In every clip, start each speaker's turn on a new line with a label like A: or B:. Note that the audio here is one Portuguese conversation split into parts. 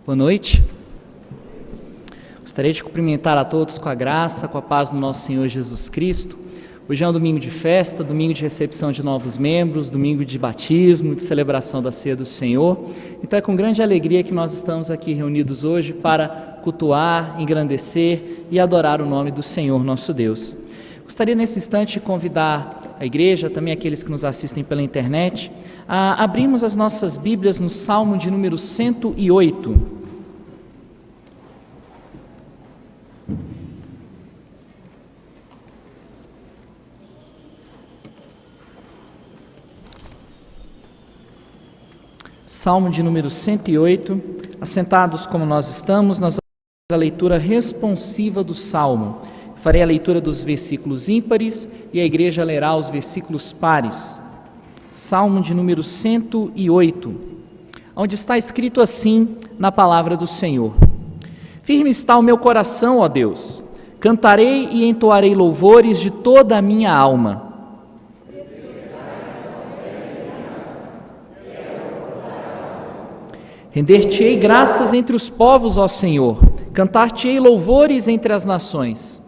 A: Boa noite. Gostaria de cumprimentar a todos com a graça, com a paz do nosso Senhor Jesus Cristo. Hoje é um domingo de festa, domingo de recepção de novos membros, domingo de batismo, de celebração da ceia do Senhor. Então é com grande alegria que nós estamos aqui reunidos hoje para cultuar, engrandecer e adorar o nome do Senhor nosso Deus. Gostaria nesse instante de convidar a igreja, também aqueles que nos assistem pela internet, a abrirmos as nossas Bíblias no Salmo de número 108. Salmo de número 108, assentados como nós estamos, nós vamos fazer a leitura responsiva do Salmo. Farei a leitura dos versículos ímpares e a igreja lerá os versículos pares. Salmo de número 108, onde está escrito assim na palavra do Senhor: Firme está o meu coração, ó Deus, cantarei e entoarei louvores de toda a minha alma. Render-te-ei graças entre os povos, ó Senhor, cantar-te-ei louvores entre as nações.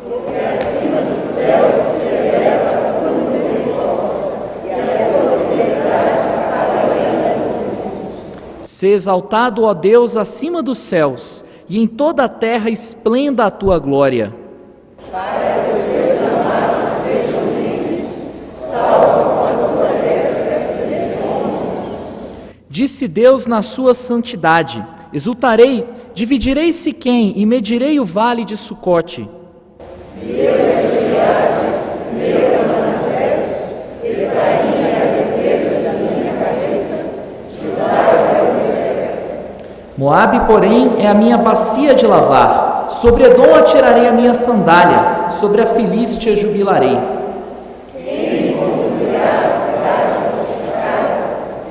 B: Porque acima dos céus se eleva a tua misericórdia, e a tua fidelidade para além das nuvens.
A: Se exaltado, ó Deus, acima dos céus, e em toda a terra esplenda a tua glória.
B: Para que os teus amados sejam livres, salva com a tua destra e responde.
A: Disse Deus na sua santidade: exultarei, dividirei Siquém e medirei o vale de Sucote.
B: Meu é Gileade, meu é Manassés, Efraim é a defesa da minha cabeça, Judá é o meu cetro.
A: Moabe, porém, é a minha bacia de lavar. Sobre Edom atirarei a minha sandália, sobre a Filístia jubilarei.
B: Quem me conduzirá à cidade fortificada?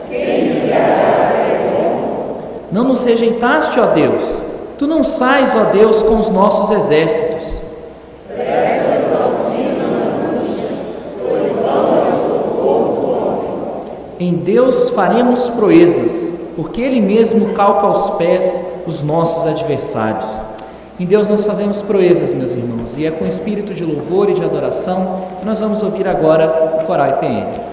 B: Quem me guiará a Edom?
A: Não nos rejeitaste, ó Deus. Tu não sais, ó Deus, com os nossos exércitos.
B: Presta-nos auxílio na angústia, pois vão ao socorro do homem.
A: Em Deus faremos proezas, porque Ele mesmo calca aos pés os nossos adversários. Em Deus nós fazemos proezas, meus irmãos, e é com espírito de louvor e de adoração que nós vamos ouvir agora o Coral IPN.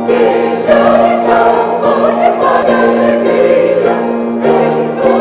B: Quem já em casa, onde pode alegria, vem com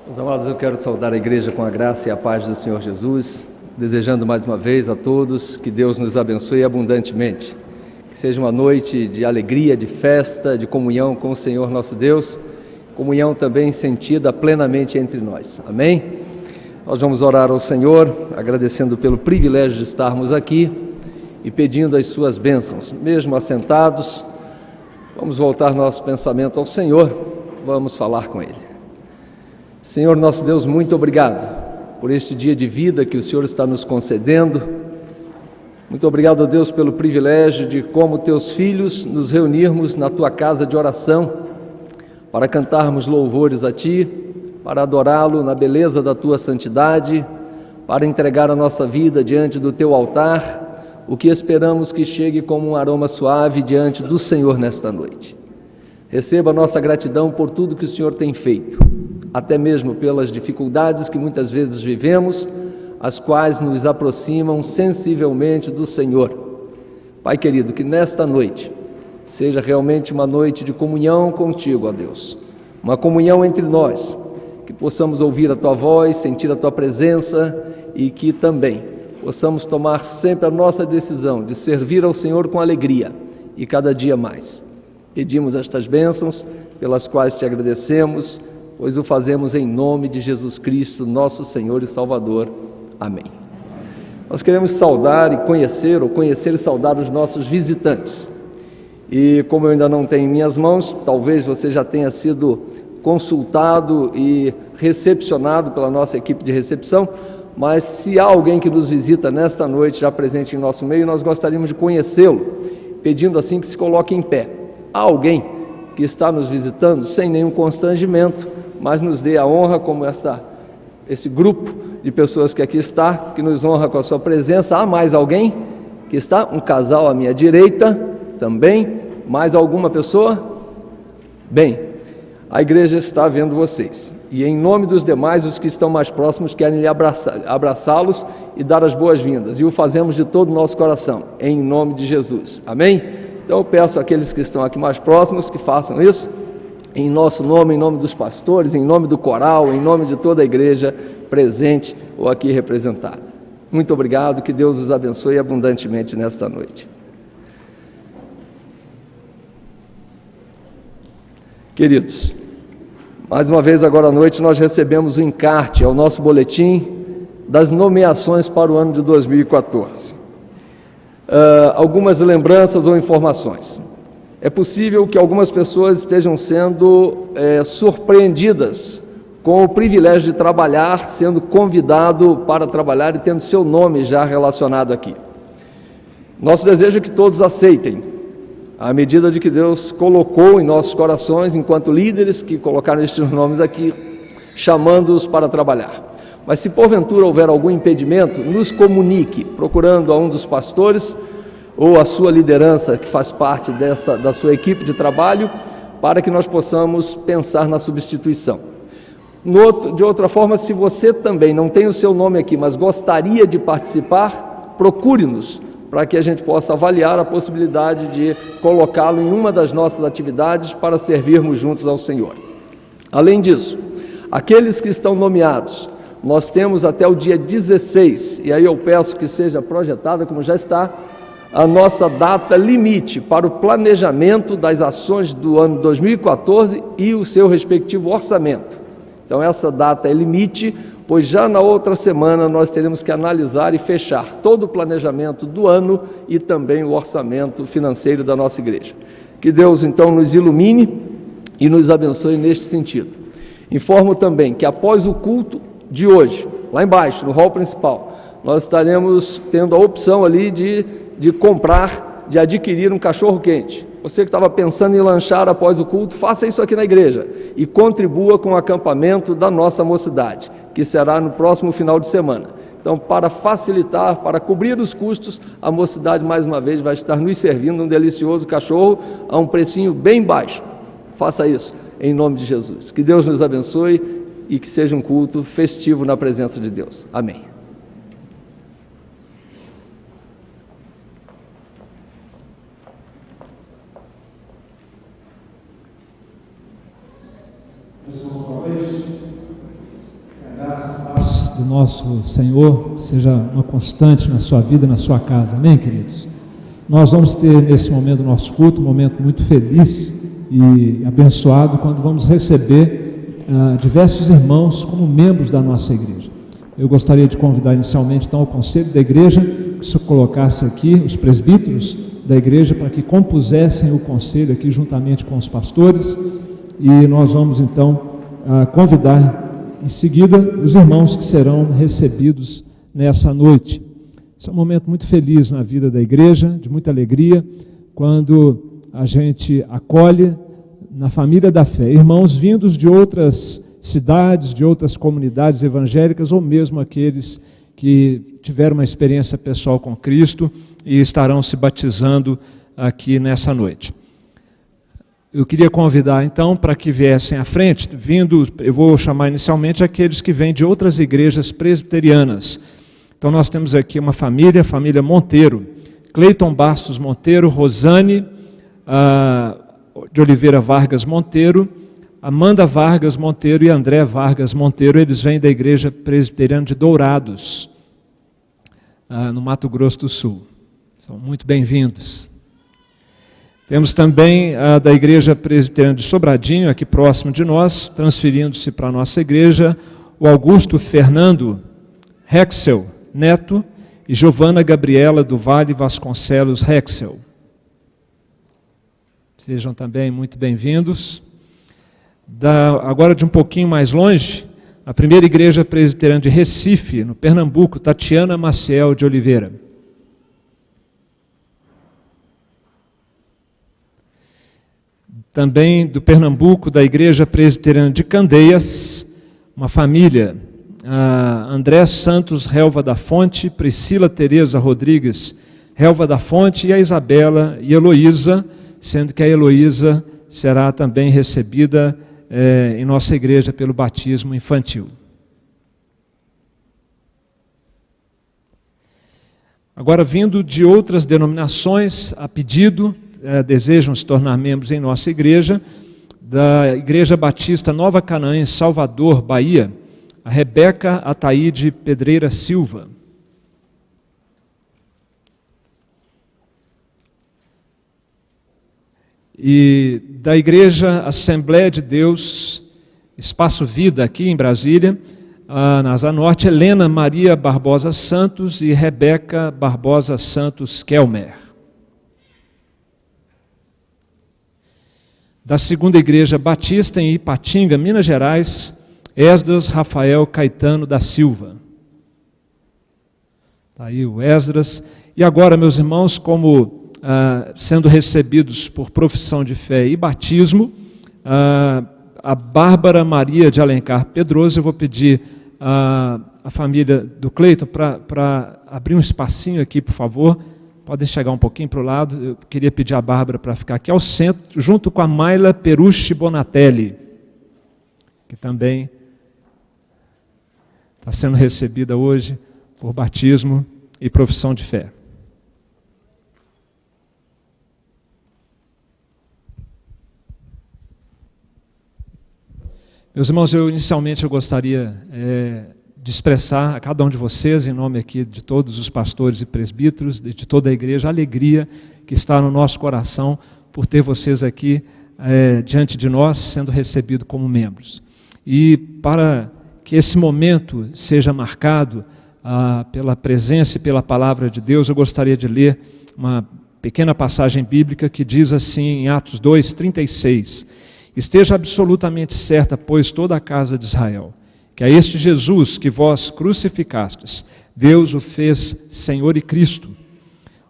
C: Meus amados, eu quero saudar a igreja com a graça e a paz do Senhor Jesus, desejando mais uma vez a todos que Deus nos abençoe abundantemente, que seja uma noite de alegria, de festa, de comunhão com o Senhor nosso Deus, comunhão também sentida plenamente entre nós, amém? Nós vamos orar ao Senhor, agradecendo pelo privilégio de estarmos aqui e pedindo as suas bênçãos, mesmo assentados. Vamos voltar nosso pensamento ao Senhor, vamos falar com Ele. Senhor nosso Deus, muito obrigado por este dia de vida que o Senhor está nos concedendo. Muito obrigado, Deus, pelo privilégio de, como teus filhos, nos reunirmos na tua casa de oração para cantarmos louvores a Ti, para adorá-lo na beleza da tua santidade, para entregar a nossa vida diante do teu altar, o que esperamos que chegue como um aroma suave diante do Senhor nesta noite. Receba a nossa gratidão por tudo que o Senhor tem feito, até mesmo pelas dificuldades que muitas vezes vivemos, as quais nos aproximam sensivelmente do Senhor. Pai querido, que nesta noite seja realmente uma noite de comunhão contigo, ó Deus, uma comunhão entre nós, que possamos ouvir a Tua voz, sentir a Tua presença e que também possamos tomar sempre a nossa decisão de servir ao Senhor com alegria e cada dia mais. Pedimos estas bênçãos pelas quais Te agradecemos, pois o fazemos em nome de Jesus Cristo, nosso Senhor e Salvador. Amém. Nós queremos saudar e conhecer e saudar os nossos visitantes. E como eu ainda não tenho em minhas mãos, talvez você já tenha sido consultado e recepcionado pela nossa equipe de recepção, mas se há alguém que nos visita nesta noite, já presente em nosso meio, nós gostaríamos de conhecê-lo, pedindo assim que se coloque em pé. Há alguém que está nos visitando sem nenhum constrangimento, mas nos dê a honra, como esse grupo de pessoas que aqui está, que nos honra com a sua presença. Há mais alguém que está? Um casal à minha direita também. Mais alguma pessoa? Bem, a igreja está vendo vocês. E em nome dos demais, os que estão mais próximos querem abraçá-los e dar as boas-vindas. E o fazemos de todo o nosso coração, em nome de Jesus. Amém? Então eu peço àqueles que estão aqui mais próximos que façam isso, em nosso nome, em nome dos pastores, em nome do coral, em nome de toda a igreja presente ou aqui representada. Muito obrigado, que Deus os abençoe abundantemente nesta noite. Queridos, mais uma vez agora à noite nós recebemos o encarte ao nosso boletim das nomeações para o ano de 2014. Algumas lembranças ou informações. É possível que algumas pessoas estejam sendo surpreendidas com o privilégio de trabalhar, sendo convidado para trabalhar e tendo seu nome já relacionado aqui. Nosso desejo é que todos aceitem, à medida de que Deus colocou em nossos corações, enquanto líderes que colocaram estes nomes aqui, chamando-os para trabalhar. Mas se porventura houver algum impedimento, nos comunique, procurando a um dos pastores ou a sua liderança, que faz parte da sua equipe de trabalho, para que nós possamos pensar na substituição. De outra forma, se você também não tem o seu nome aqui, mas gostaria de participar, procure-nos, para que a gente possa avaliar a possibilidade de colocá-lo em uma das nossas atividades para servirmos juntos ao Senhor. Além disso, aqueles que estão nomeados, nós temos até o dia 16, e aí eu peço que seja projetada, como já está, a nossa data limite para o planejamento das ações do ano 2014 e o seu respectivo orçamento. Então, essa data é limite, pois já na outra semana nós teremos que analisar e fechar todo o planejamento do ano e também o orçamento financeiro da nossa igreja. Que Deus, então, nos ilumine e nos abençoe neste sentido. Informo também que após o culto de hoje, lá embaixo, no hall principal, nós estaremos tendo a opção ali de comprar, de adquirir um cachorro-quente. Você que estava pensando em lanchar após o culto, faça isso aqui na igreja e contribua com o acampamento da nossa mocidade, que será no próximo final de semana. Então, para facilitar, para cobrir os custos, a mocidade, mais uma vez, vai estar nos servindo um delicioso cachorro a um precinho bem baixo. Faça isso, em nome de Jesus. Que Deus nos abençoe e que seja um culto festivo na presença de Deus. Amém.
D: Do nosso Senhor seja uma constante na sua vida, na sua casa, amém, queridos? Nós vamos ter nesse momento do nosso culto um momento muito feliz e abençoado quando vamos receber diversos irmãos como membros da nossa igreja. Eu gostaria de convidar inicialmente então o conselho da igreja que se colocasse aqui os presbíteros da igreja para que compusessem o conselho aqui juntamente com os pastores, e nós vamos então convidar em seguida os irmãos que serão recebidos nessa noite. Esse é um momento muito feliz na vida da igreja, de muita alegria, quando a gente acolhe na família da fé irmãos vindos de outras cidades, de outras comunidades evangélicas, ou mesmo aqueles que tiveram uma experiência pessoal com Cristo e estarão se batizando aqui nessa noite. Eu queria convidar, então, para que viessem à frente, eu vou chamar inicialmente aqueles que vêm de outras igrejas presbiterianas. Então, nós temos aqui uma família, a família Monteiro, Cleiton Bastos Monteiro, Rosane de Oliveira Vargas Monteiro, Amanda Vargas Monteiro e André Vargas Monteiro. Eles vêm da igreja presbiteriana de Dourados, no Mato Grosso do Sul. São muito bem-vindos. Temos também a da Igreja Presbiteriana de Sobradinho, aqui próximo de nós, transferindo-se para a nossa igreja, o Augusto Fernando Rexel Neto e Giovana Gabriela do Vale Vasconcelos Rexel. Sejam também muito bem-vindos. Agora de um pouquinho mais longe, a primeira Igreja Presbiteriana de Recife, no Pernambuco, Tatiana Maciel de Oliveira. Também do Pernambuco, da Igreja Presbiteriana de Candeias, uma família, André Santos Relva da Fonte, Priscila Tereza Rodrigues Relva da Fonte e a Isabela e Heloísa, sendo que a Heloísa será também recebida em nossa igreja pelo batismo infantil. Agora, vindo de outras denominações, a pedido, desejam se tornar membros em nossa igreja, da Igreja Batista Nova Canaã, em Salvador, Bahia, a Rebeca Ataíde Pedreira Silva. E da Igreja Assembleia de Deus, Espaço Vida, aqui em Brasília, na Asa Norte, Helena Maria Barbosa Santos e Rebeca Barbosa Santos Kelmer. Da Segunda Igreja Batista, em Ipatinga, Minas Gerais, Esdras Rafael Caetano da Silva. Está aí o Esdras. E agora, meus irmãos, como sendo recebidos por profissão de fé e batismo, a Bárbara Maria de Alencar Pedroso, eu vou pedir a família do Cleiton para abrir um espacinho aqui, por favor. Podem chegar um pouquinho para o lado. Eu queria pedir a Bárbara para ficar aqui ao centro, junto com a Mayla Perucci Bonatelli, que também está sendo recebida hoje por batismo e profissão de fé. Meus irmãos, inicialmente eu gostaria de expressar a cada um de vocês, em nome aqui de todos os pastores e presbíteros, de toda a igreja, a alegria que está no nosso coração por ter vocês aqui diante de nós, sendo recebidos como membros. E para que esse momento seja marcado pela presença e pela palavra de Deus, eu gostaria de ler uma pequena passagem bíblica que diz assim em Atos 2:36: esteja absolutamente certa, pois, toda a casa de Israel, que a este Jesus que vós crucificastes, Deus o fez Senhor e Cristo.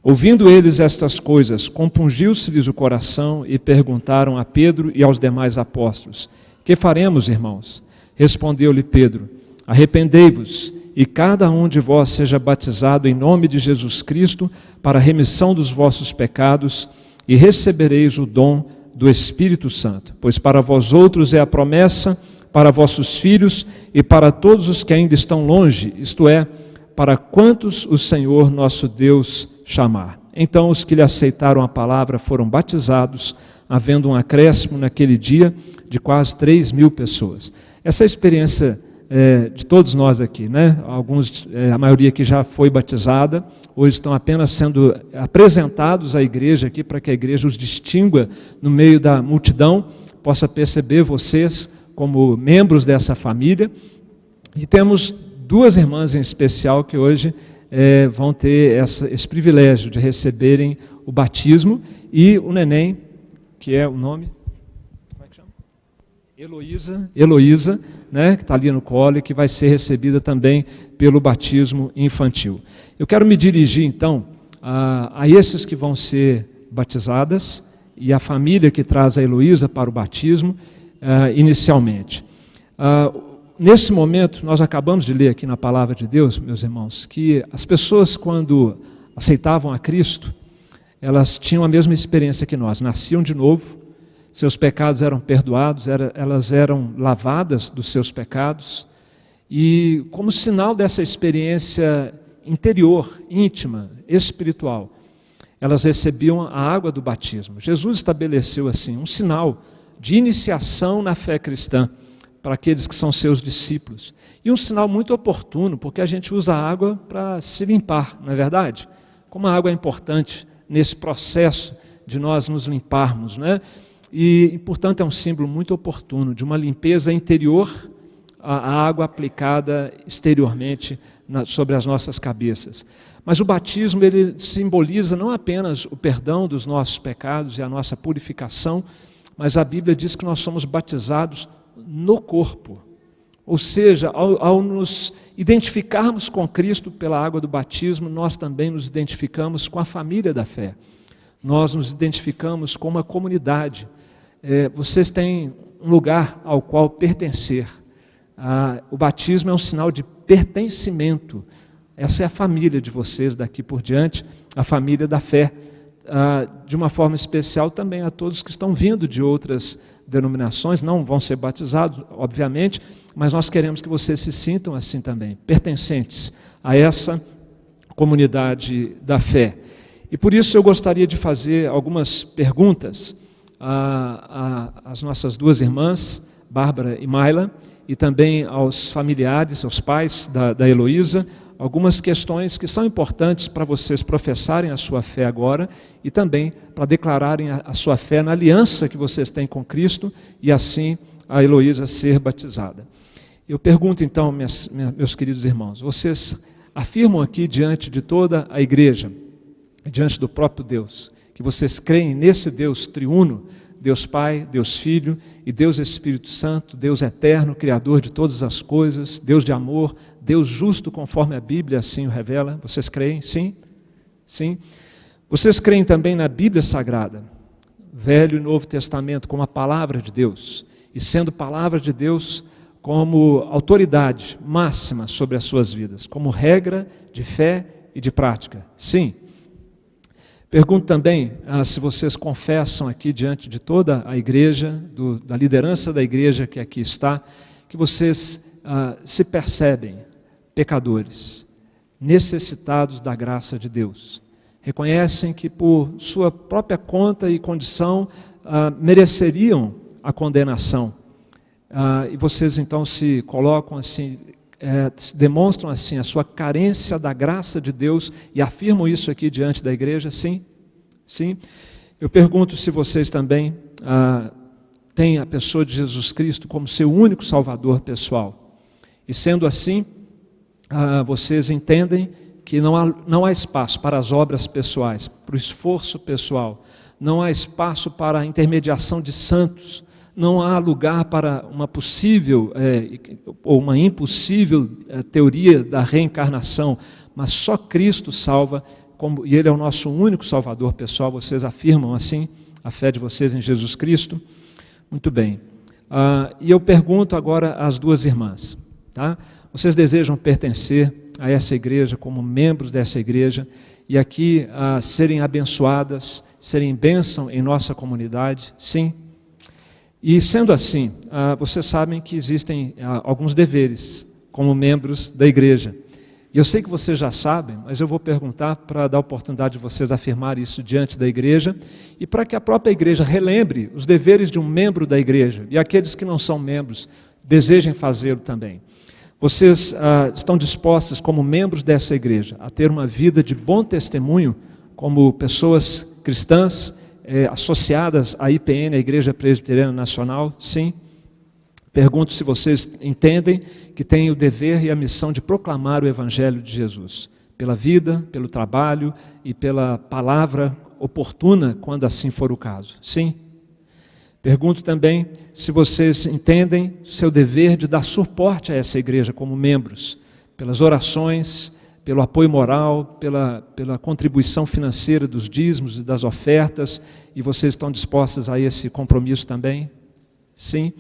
D: Ouvindo eles estas coisas, compungiu-se-lhes o coração e perguntaram a Pedro e aos demais apóstolos: que faremos, irmãos? Respondeu-lhe Pedro: arrependei-vos e cada um de vós seja batizado em nome de Jesus Cristo para a remissão dos vossos pecados e recebereis o dom do Espírito Santo, pois para vós outros é a promessa, para vossos filhos e para todos os que ainda estão longe, isto é, para quantos o Senhor nosso Deus chamar. Então os que lhe aceitaram a palavra foram batizados, havendo um acréscimo naquele dia de quase 3.000 pessoas. Essa é a experiência de todos nós aqui, né? Alguns, a maioria aqui já foi batizada, hoje estão apenas sendo apresentados à igreja aqui para que a igreja os distingua no meio da multidão, possa perceber vocês como membros dessa família. E temos duas irmãs em especial que hoje vão ter esse privilégio de receberem o batismo, e o neném, que é o nome, como é que chama? Heloísa, né, que está ali no colo e que vai ser recebida também pelo batismo infantil. Eu quero me dirigir então a esses que vão ser batizadas e a família que traz a Heloísa para o batismo inicialmente. Nesse momento, nós acabamos de ler aqui na Palavra de Deus, meus irmãos, que as pessoas, quando aceitavam a Cristo, elas tinham a mesma experiência que nós, nasciam de novo, seus pecados eram perdoados, elas eram lavadas dos seus pecados, e como sinal dessa experiência interior, íntima, espiritual, elas recebiam a água do batismo. Jesus estabeleceu assim um sinal de iniciação na fé cristã para aqueles que são seus discípulos. E um sinal muito oportuno, porque a gente usa a água para se limpar, não é verdade? Como a água é importante nesse processo de nós nos limparmos, né? E, portanto, é um símbolo muito oportuno de uma limpeza interior, a água aplicada exteriormente sobre as nossas cabeças. Mas o batismo, ele simboliza não apenas o perdão dos nossos pecados e a nossa purificação, mas a Bíblia diz que nós somos batizados no corpo. Ou seja, ao nos identificarmos com Cristo pela água do batismo, nós também nos identificamos com a família da fé. Nós nos identificamos com uma comunidade. Vocês têm um lugar ao qual pertencer. O batismo é um sinal de pertencimento. Essa é a família de vocês daqui por diante, a família da fé. De uma forma especial também a todos que estão vindo de outras denominações, não vão ser batizados, obviamente, mas nós queremos que vocês se sintam assim também, pertencentes a essa comunidade da fé. E por isso eu gostaria de fazer algumas perguntas às nossas duas irmãs, Bárbara e Mayla, e também aos familiares, aos pais da Heloísa, algumas questões que são importantes para vocês professarem a sua fé agora e também para declararem a sua fé na aliança que vocês têm com Cristo e assim a Heloísa ser batizada. Eu pergunto então, meus queridos irmãos, vocês afirmam aqui diante de toda a igreja, diante do próprio Deus, que vocês creem nesse Deus triuno, Deus Pai, Deus Filho e Deus Espírito Santo, Deus eterno, Criador de todas as coisas, Deus de amor, Deus justo conforme a Bíblia assim o revela? Vocês creem? Sim? Sim. Vocês creem também na Bíblia Sagrada, Velho e Novo Testamento, como a palavra de Deus, e sendo palavra de Deus como autoridade máxima sobre as suas vidas, como regra de fé e de prática? Sim. Pergunto também se vocês confessam aqui diante de toda a igreja, da liderança da igreja que aqui está, que vocês se percebem pecadores, necessitados da graça de Deus. Reconhecem que por sua própria conta e condição mereceriam a condenação. E vocês então se colocam assim, demonstram assim a sua carência da graça de Deus e afirmam isso aqui diante da igreja? Sim? Sim? Eu pergunto se vocês também têm a pessoa de Jesus Cristo como seu único Salvador pessoal. E sendo assim, vocês entendem que não há espaço para as obras pessoais, para o esforço pessoal, não há espaço para a intermediação de santos, não há lugar para uma possível ou uma impossível teoria da reencarnação, mas só Cristo salva, e Ele é o nosso único Salvador pessoal. Vocês afirmam assim a fé de vocês em Jesus Cristo? Muito bem. E eu pergunto agora às duas irmãs, tá? Vocês desejam pertencer a essa igreja como membros dessa igreja e aqui serem abençoadas, serem bênção em nossa comunidade? Sim? E sendo assim, vocês sabem que existem alguns deveres como membros da igreja. E eu sei que vocês já sabem, mas eu vou perguntar para dar a oportunidade de vocês afirmar isso diante da igreja e para que a própria igreja relembre os deveres de um membro da igreja e aqueles que não são membros desejem fazê-lo também. Vocês estão dispostos, como membros dessa igreja, a ter uma vida de bom testemunho, como pessoas cristãs, associadas à IPN, a Igreja Presbiteriana Nacional? Sim? Pergunto se vocês entendem que têm o dever e a missão de proclamar o Evangelho de Jesus, pela vida, pelo trabalho e pela palavra oportuna, quando assim for o caso. Sim? Pergunto também se vocês entendem seu dever de dar suporte a essa igreja como membros, pelas orações, pelo apoio moral, pela contribuição financeira dos dízimos e das ofertas, e vocês estão dispostas a esse compromisso também? Sim?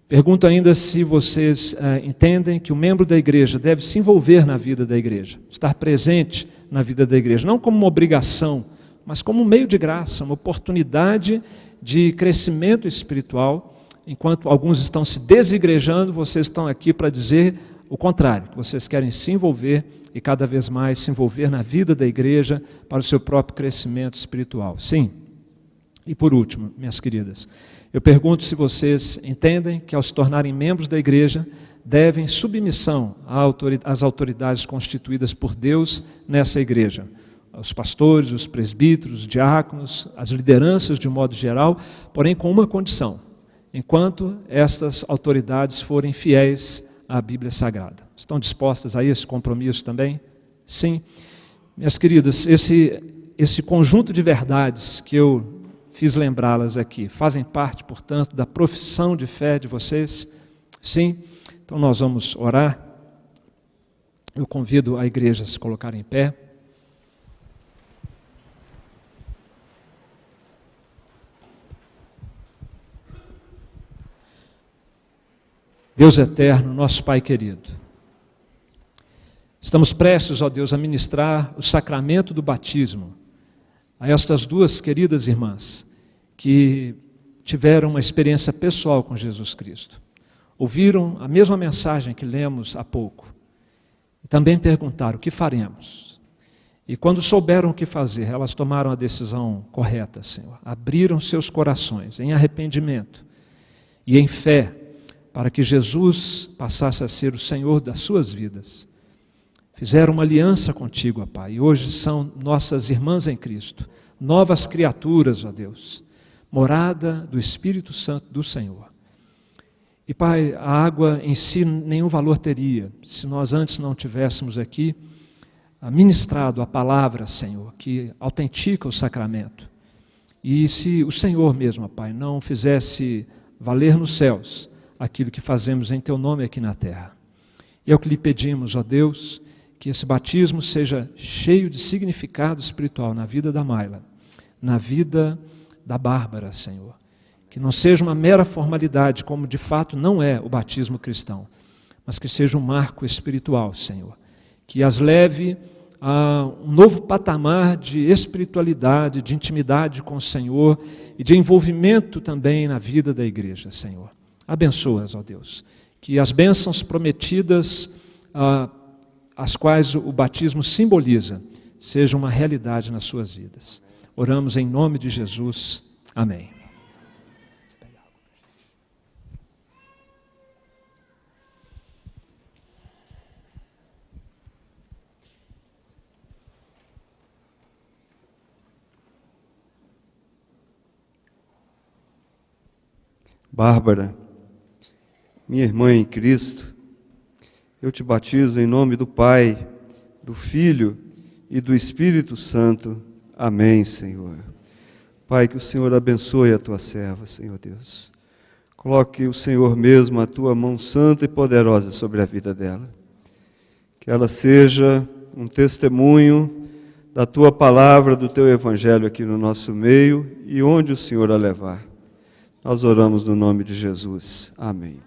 D: Pergunto ainda se vocês entendem que o membro da igreja deve se envolver na vida da igreja, estar presente na vida da igreja, não como uma obrigação, mas como um meio de graça, uma oportunidade de crescimento espiritual. Enquanto alguns estão se desigrejando, vocês estão aqui para dizer o contrário, que vocês querem se envolver e cada vez mais se envolver na vida da igreja para o seu próprio crescimento espiritual. Sim? E por último, minhas queridas, eu pergunto se vocês entendem que ao se tornarem membros da igreja, devem submissão às autoridades constituídas por Deus nessa igreja, os pastores, os presbíteros, os diáconos, as lideranças de um modo geral, porém com uma condição: enquanto estas autoridades forem fiéis à Bíblia Sagrada. Estão dispostas a esse compromisso também? Sim. Minhas queridas, esse conjunto de verdades que eu fiz lembrá-las aqui, fazem parte, portanto, da profissão de fé de vocês? Sim? Então nós vamos orar. Eu convido a igreja a se colocar em pé. Deus eterno, nosso Pai querido, estamos prestes, ó Deus, a ministrar o sacramento do batismo a estas duas queridas irmãs que tiveram uma experiência pessoal com Jesus Cristo. Ouviram a mesma mensagem que lemos há pouco e também perguntaram: o que faremos? E quando souberam o que fazer, elas tomaram a decisão correta, Senhor. Abriram seus corações em arrependimento e em fé, para que Jesus passasse a ser o Senhor das suas vidas. Fizeram uma aliança contigo, ó Pai, e hoje são nossas irmãs em Cristo, novas criaturas, ó Deus, morada do Espírito Santo do Senhor. E Pai, a água em si nenhum valor teria, se nós antes não tivéssemos aqui ministrado a palavra, Senhor, que autentica o sacramento. E se o Senhor mesmo, ó Pai, não fizesse valer nos céus aquilo que fazemos em Teu nome aqui na terra. E é o que lhe pedimos, ó Deus, que esse batismo seja cheio de significado espiritual na vida da Mayla, na vida da Bárbara, Senhor. Que não seja uma mera formalidade, como de fato não é o batismo cristão, mas que seja um marco espiritual, Senhor. Que as leve a um novo patamar de espiritualidade, de intimidade com o Senhor e de envolvimento também na vida da igreja, Senhor. Abençoa-as, ó Deus, que as bênçãos prometidas, as quais o batismo simboliza, sejam uma realidade nas suas vidas. Oramos em nome de Jesus. Amém.
E: Bárbara, minha irmã em Cristo, eu te batizo em nome do Pai, do Filho e do Espírito Santo. Amém, Senhor. Pai, que o Senhor abençoe a tua serva, Senhor Deus. Coloque o Senhor mesmo a tua mão santa e poderosa sobre a vida dela. Que ela seja um testemunho da tua palavra, do teu evangelho aqui no nosso meio e onde o Senhor a levar. Nós oramos no nome de Jesus. Amém.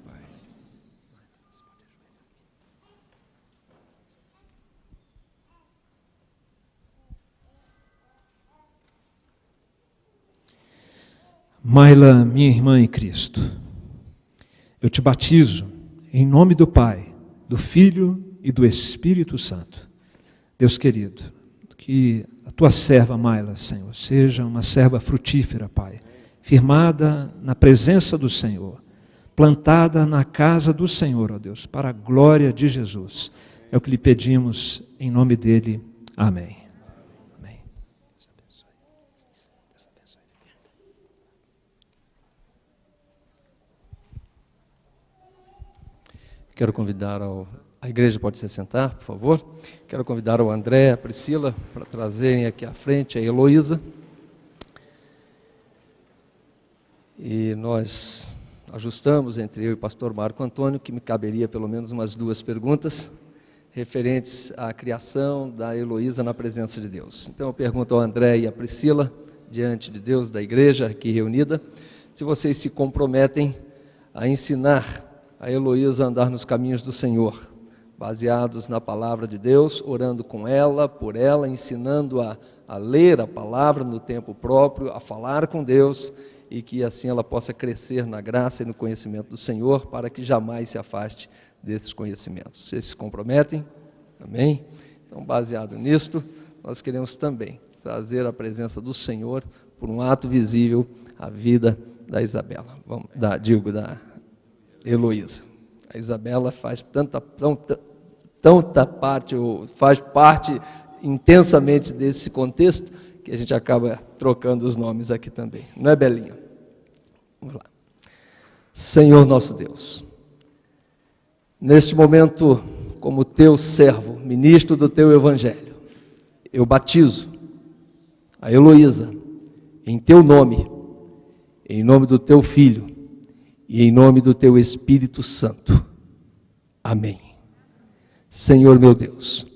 D: Maila, minha irmã em Cristo, eu te batizo em nome do Pai, do Filho e do Espírito Santo. Deus querido, que a tua serva Maila, Senhor, seja uma serva frutífera, Pai, firmada na presença do Senhor, plantada na casa do Senhor, ó Deus, para a glória de Jesus. É o que lhe pedimos em nome dele. Amém.
C: Quero convidar a igreja pode se sentar, por favor. Quero convidar o André, a Priscila, para trazerem aqui à frente a Heloísa. E nós ajustamos entre eu e o pastor Marco Antônio, que me caberia pelo menos umas 2 perguntas referentes à criação da Heloísa na presença de Deus. Então eu pergunto ao André e à Priscila, diante de Deus, da igreja aqui reunida, se vocês se comprometem a ensinar a Heloísa a andar nos caminhos do Senhor, baseados na palavra de Deus, orando com ela, por ela, ensinando a ler a palavra no tempo próprio, a falar com Deus, e que assim ela possa crescer na graça e no conhecimento do Senhor, para que jamais se afaste desses conhecimentos. Vocês se comprometem? Amém? Então, baseado nisto, nós queremos também trazer a presença do Senhor por um ato visível à vida da Isabela, da Heloísa. A Isabela faz tanta parte, ou faz parte intensamente desse contexto, que a gente acaba trocando os nomes aqui também. Não é, Belinha? Vamos lá. Senhor nosso Deus, neste momento, como teu servo, ministro do teu evangelho, eu batizo a Heloísa em teu nome, em nome do teu filho, e em nome do teu Espírito Santo. Amém. Senhor meu Deus,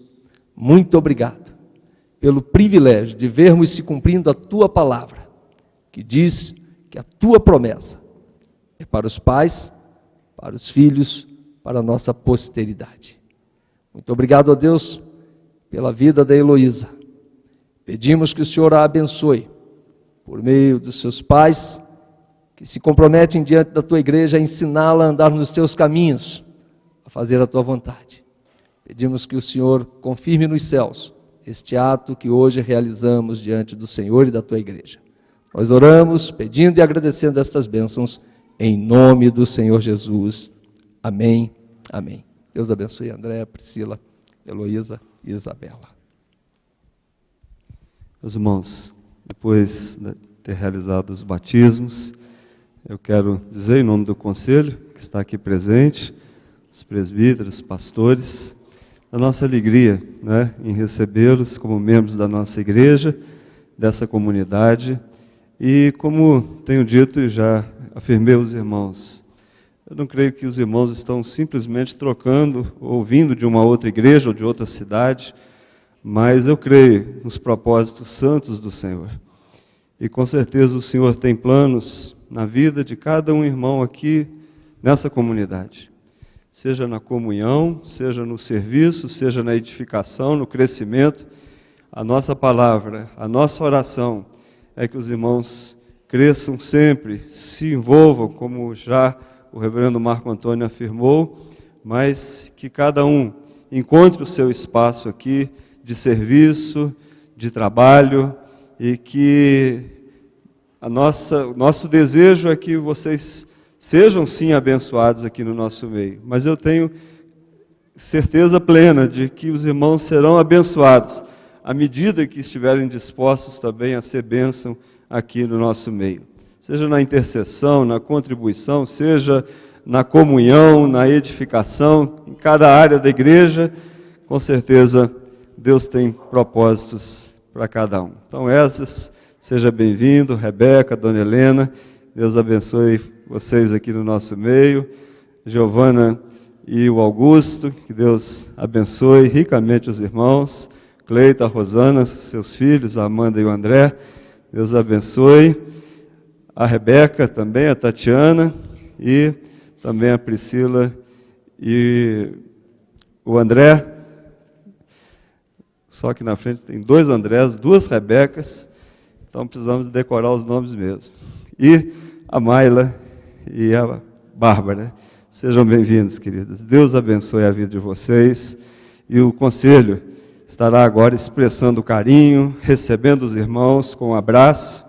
C: muito obrigado pelo privilégio de vermos se cumprindo a tua palavra, que diz que a tua promessa é para os pais, para os filhos, para a nossa posteridade. Muito obrigado, ó Deus, pela vida da Heloísa. Pedimos que o Senhor a abençoe por meio dos seus pais, que se comprometem diante da tua igreja a ensiná-la a andar nos teus caminhos, a fazer a tua vontade. Pedimos que o Senhor confirme nos céus este ato que hoje realizamos diante do Senhor e da tua igreja. Nós oramos, pedindo e agradecendo estas bênçãos, em nome do Senhor Jesus. Amém, amém. Deus abençoe André, Priscila, Heloísa e Isabela.
E: Meus irmãos, depois de ter realizado os batismos, eu quero dizer em nome do conselho que está aqui presente, os presbíteros, pastores, a nossa alegria, né, em recebê-los como membros da nossa igreja, dessa comunidade. E como tenho dito e já afirmei aos irmãos, eu não creio que os irmãos estão simplesmente trocando, ouvindo de uma outra igreja ou de outra cidade, mas eu creio nos propósitos santos do Senhor. E com certeza o Senhor tem planos na vida de cada um irmão aqui nessa comunidade. Seja na comunhão, seja no serviço, seja na edificação, no crescimento. A nossa palavra, a nossa oração é que os irmãos cresçam sempre, se envolvam, como já o reverendo Marco Antônio afirmou, mas que cada um encontre o seu espaço aqui de serviço, de trabalho, e que o nosso desejo é que vocês sejam sim abençoados aqui no nosso meio. Mas eu tenho certeza plena de que os irmãos serão abençoados à medida que estiverem dispostos também a ser bênção aqui no nosso meio. seja na intercessão, na contribuição, seja na comunhão, na edificação, em cada área da igreja, com certeza Deus tem propósitos para cada um. Então, essas, seja bem-vindo, Rebeca, Dona Helena, Deus abençoe vocês aqui no nosso meio, Giovana e o Augusto, que Deus abençoe ricamente os irmãos, Cleita, a Rosana, seus filhos, a Amanda e o André, Deus abençoe, a Rebeca também, a Tatiana e também a Priscila e o André. Só que na frente tem 2 Andrés, 2 Rebecas, então precisamos decorar os nomes mesmo. E a Mayla e a Bárbara. Sejam bem-vindos, queridas. Deus abençoe a vida de vocês. E o conselho estará agora expressando carinho, recebendo os irmãos com um abraço.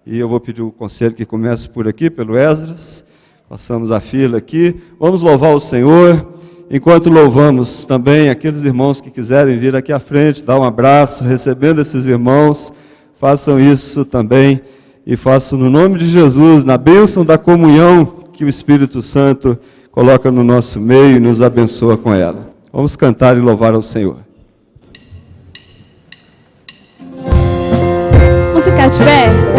E: E eu vou pedir o conselho que comece por aqui, pelo Esdras. Passamos a fila aqui. Vamos louvar o Senhor. Enquanto louvamos também, aqueles irmãos que quiserem vir aqui à frente, dar um abraço, recebendo esses irmãos, façam isso também. E façam no nome de Jesus, na bênção da comunhão que o Espírito Santo coloca no nosso meio e nos abençoa com ela. Vamos cantar e louvar ao Senhor.
F: Vamos ficar de pé?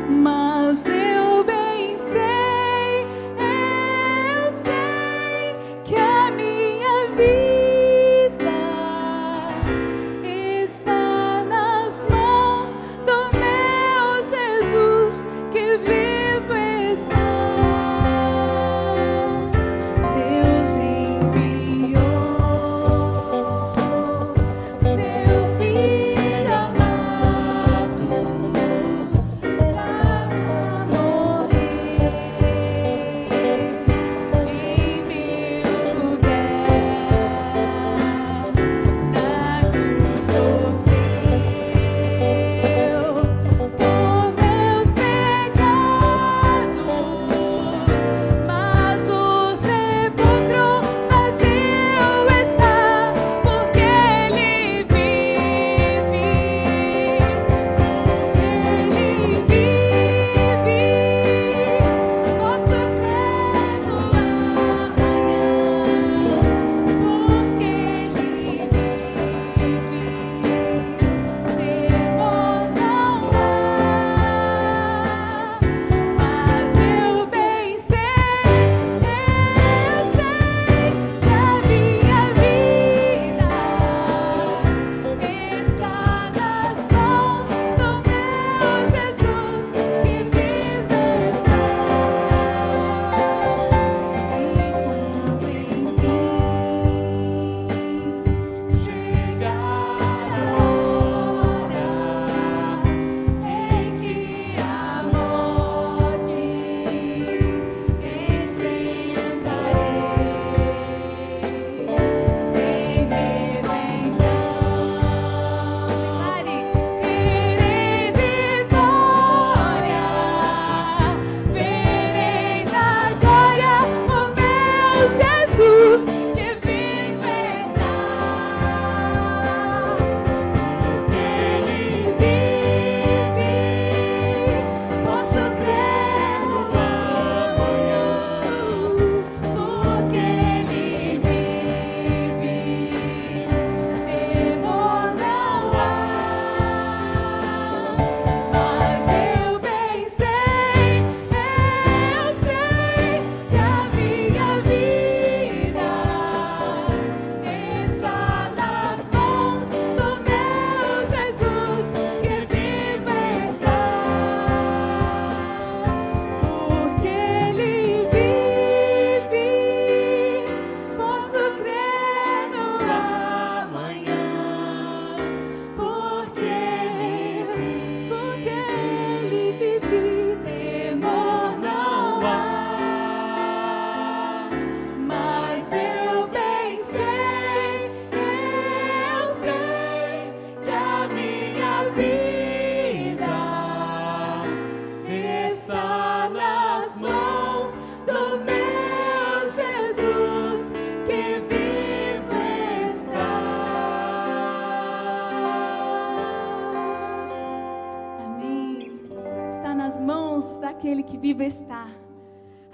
G: Mas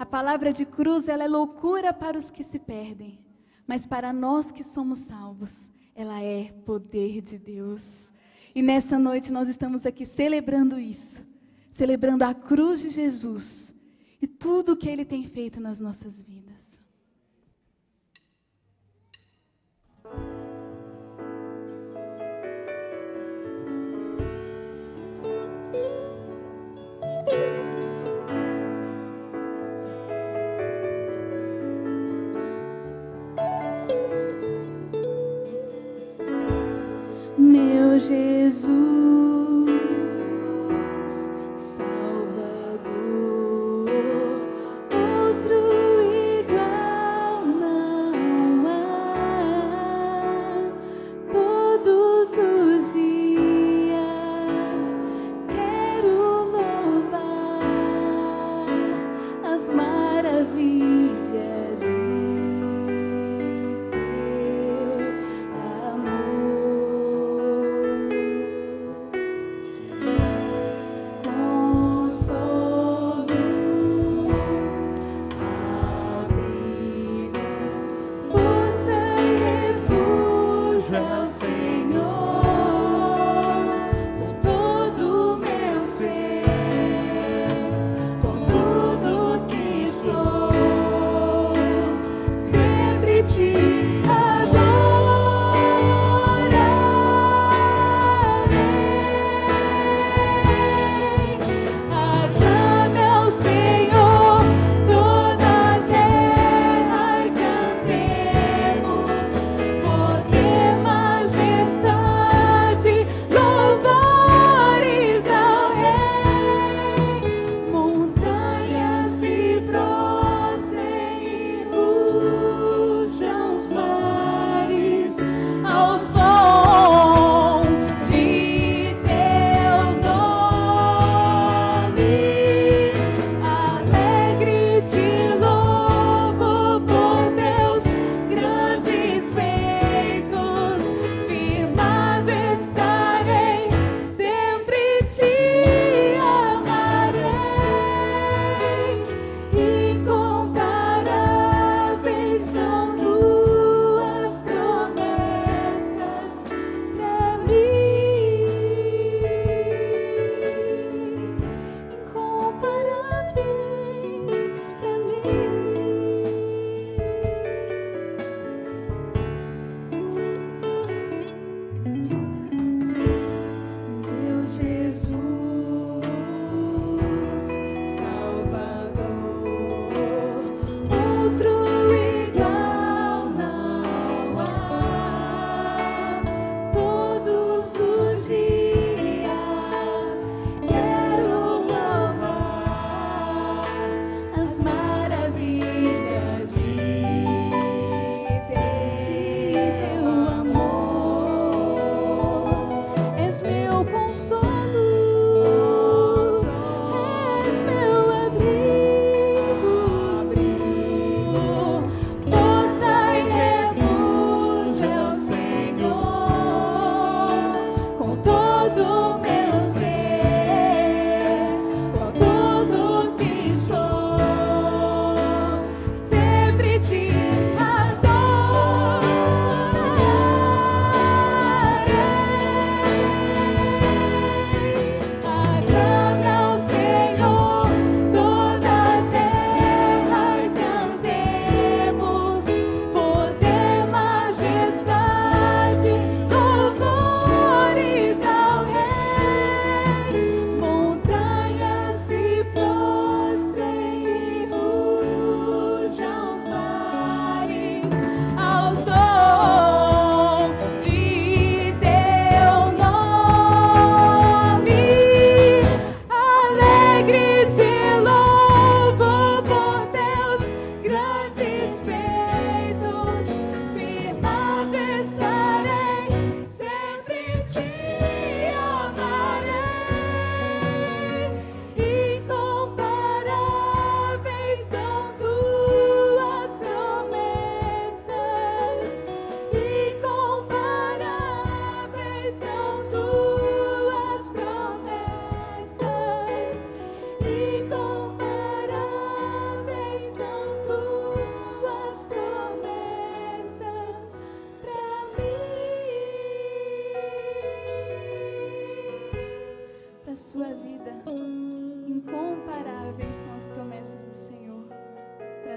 F: A palavra de cruz, ela é loucura para os que se perdem, mas para nós que somos salvos, ela é poder de Deus. E nessa noite nós estamos aqui celebrando isso, celebrando a cruz de Jesus e tudo o que Ele tem feito nas nossas vidas. Meu Jesus, Salvador, outro igual não há. Todos os dias quero louvar as maravilhas de teu amor.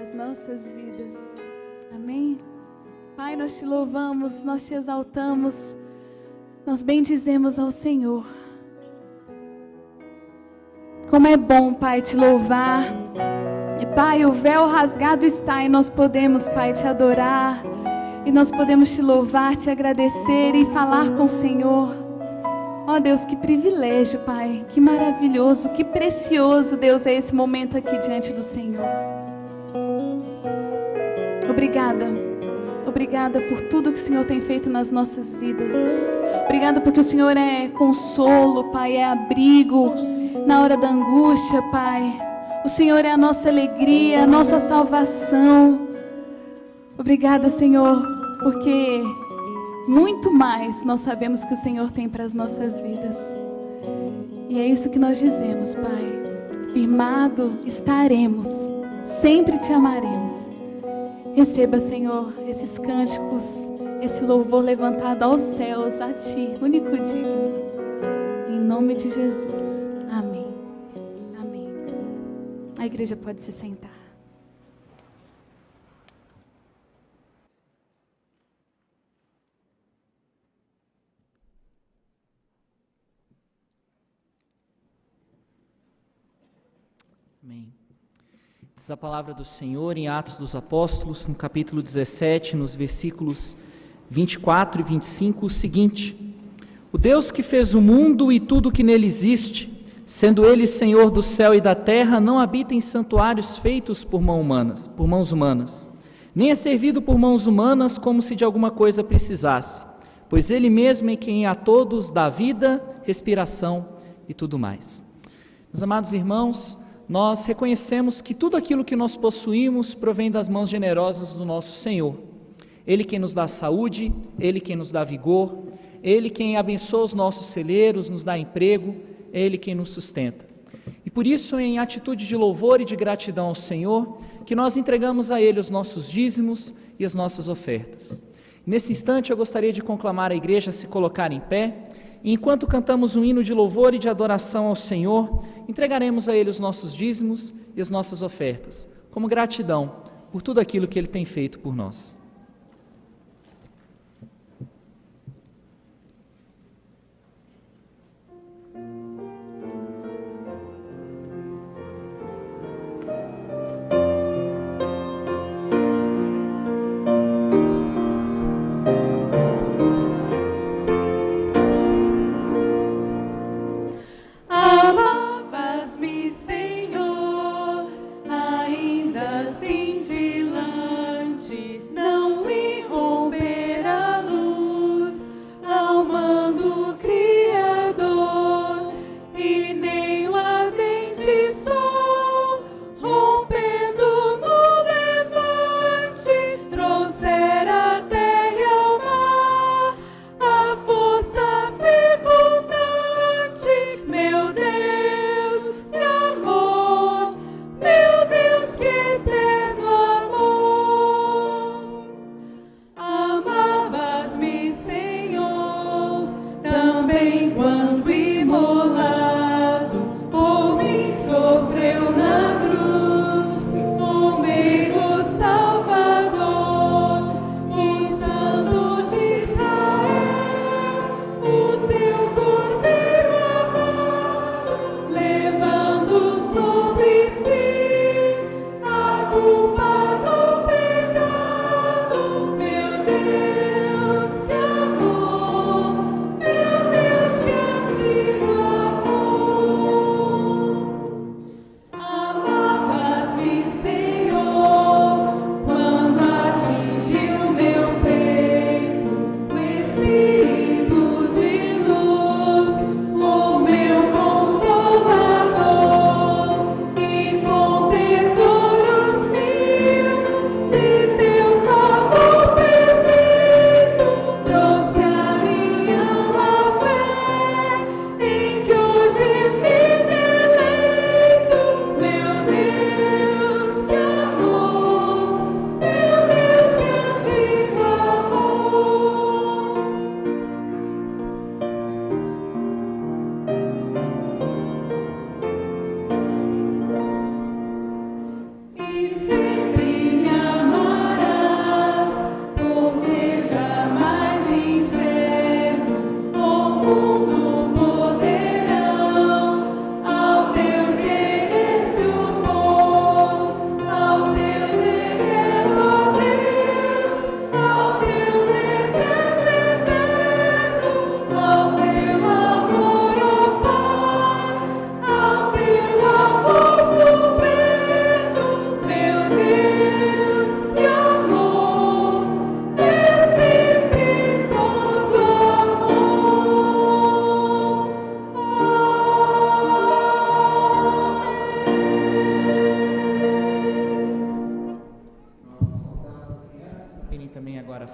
F: as nossas vidas. Amém? Pai, nós te louvamos, nós te exaltamos, nós bendizemos ao Senhor. Como é bom, Pai, te louvar. E, Pai, o véu rasgado está e nós podemos, Pai, te adorar. E nós podemos te louvar, te agradecer e falar com o Senhor. Ó Deus, que privilégio, Pai, que maravilhoso, que precioso, Deus, é esse momento aqui diante do Senhor. Obrigada, obrigada por tudo que o Senhor tem feito nas nossas vidas. Obrigada porque o Senhor é consolo, Pai, é abrigo na hora da angústia, Pai. O Senhor é a nossa alegria, a nossa salvação. Obrigada, Senhor, porque muito mais nós sabemos que o Senhor tem para as nossas vidas. E é isso que nós dizemos, Pai. Firmado estaremos, sempre te amaremos. Receba, Senhor, esses cânticos, esse louvor levantado aos céus, a Ti, único digno. Em nome de Jesus. Amém. Amém. A igreja pode se sentar.
A: Amém. Diz a palavra do Senhor em Atos dos Apóstolos, no capítulo 17, nos versículos 24 e 25, o seguinte: O Deus que fez o mundo e tudo que nele existe, sendo Ele Senhor do céu e da terra, não habita em santuários feitos por mãos humanas, nem é servido por mãos humanas como se de alguma coisa precisasse, pois Ele mesmo é quem a todos dá vida, respiração e tudo mais. Meus amados irmãos, nós reconhecemos que tudo aquilo que nós possuímos provém das mãos generosas do nosso Senhor. Ele quem nos dá saúde, Ele quem nos dá vigor, Ele quem abençoa os nossos celeiros, nos dá emprego, Ele quem nos sustenta. E por isso, em atitude de louvor e de gratidão ao Senhor, que nós entregamos a Ele os nossos dízimos e as nossas ofertas. Nesse instante eu gostaria de conclamar a igreja a se colocar em pé, e enquanto cantamos um hino de louvor e de adoração ao Senhor, entregaremos a Ele os nossos dízimos e as nossas ofertas, como gratidão por tudo aquilo que Ele tem feito por nós.
B: Não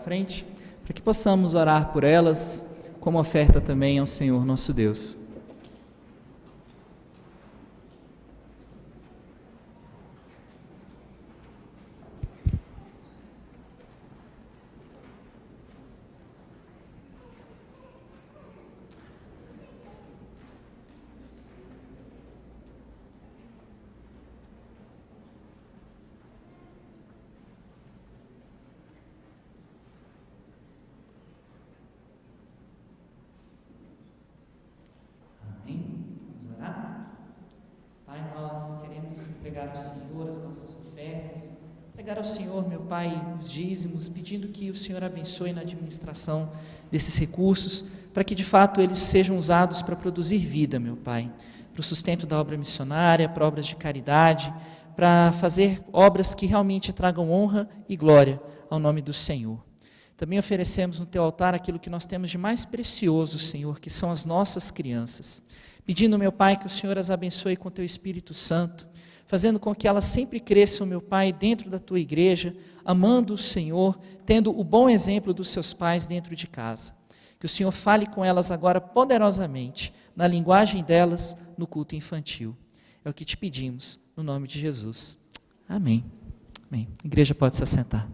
A: frente, para que possamos orar por elas, como oferta também ao Senhor nosso Deus. Pai, nós queremos entregar ao Senhor as nossas ofertas, entregar ao Senhor, meu Pai, os dízimos, pedindo que o Senhor abençoe na administração desses recursos, para que de fato eles sejam usados para produzir vida, meu Pai, para o sustento da obra missionária, para obras de caridade, para fazer obras que realmente tragam honra e glória ao nome do Senhor. Também oferecemos no Teu altar aquilo que nós temos de mais precioso, Senhor, que são as nossas crianças, pedindo, meu Pai, que o Senhor as abençoe com Teu Espírito Santo, fazendo com que elas sempre cresçam, meu Pai, dentro da Tua igreja, amando o Senhor, tendo o bom exemplo dos seus pais dentro de casa. Que o Senhor fale com elas agora poderosamente, na linguagem delas, no culto infantil. É o que te pedimos, no nome de Jesus. Amém. Amém. A igreja pode se assentar.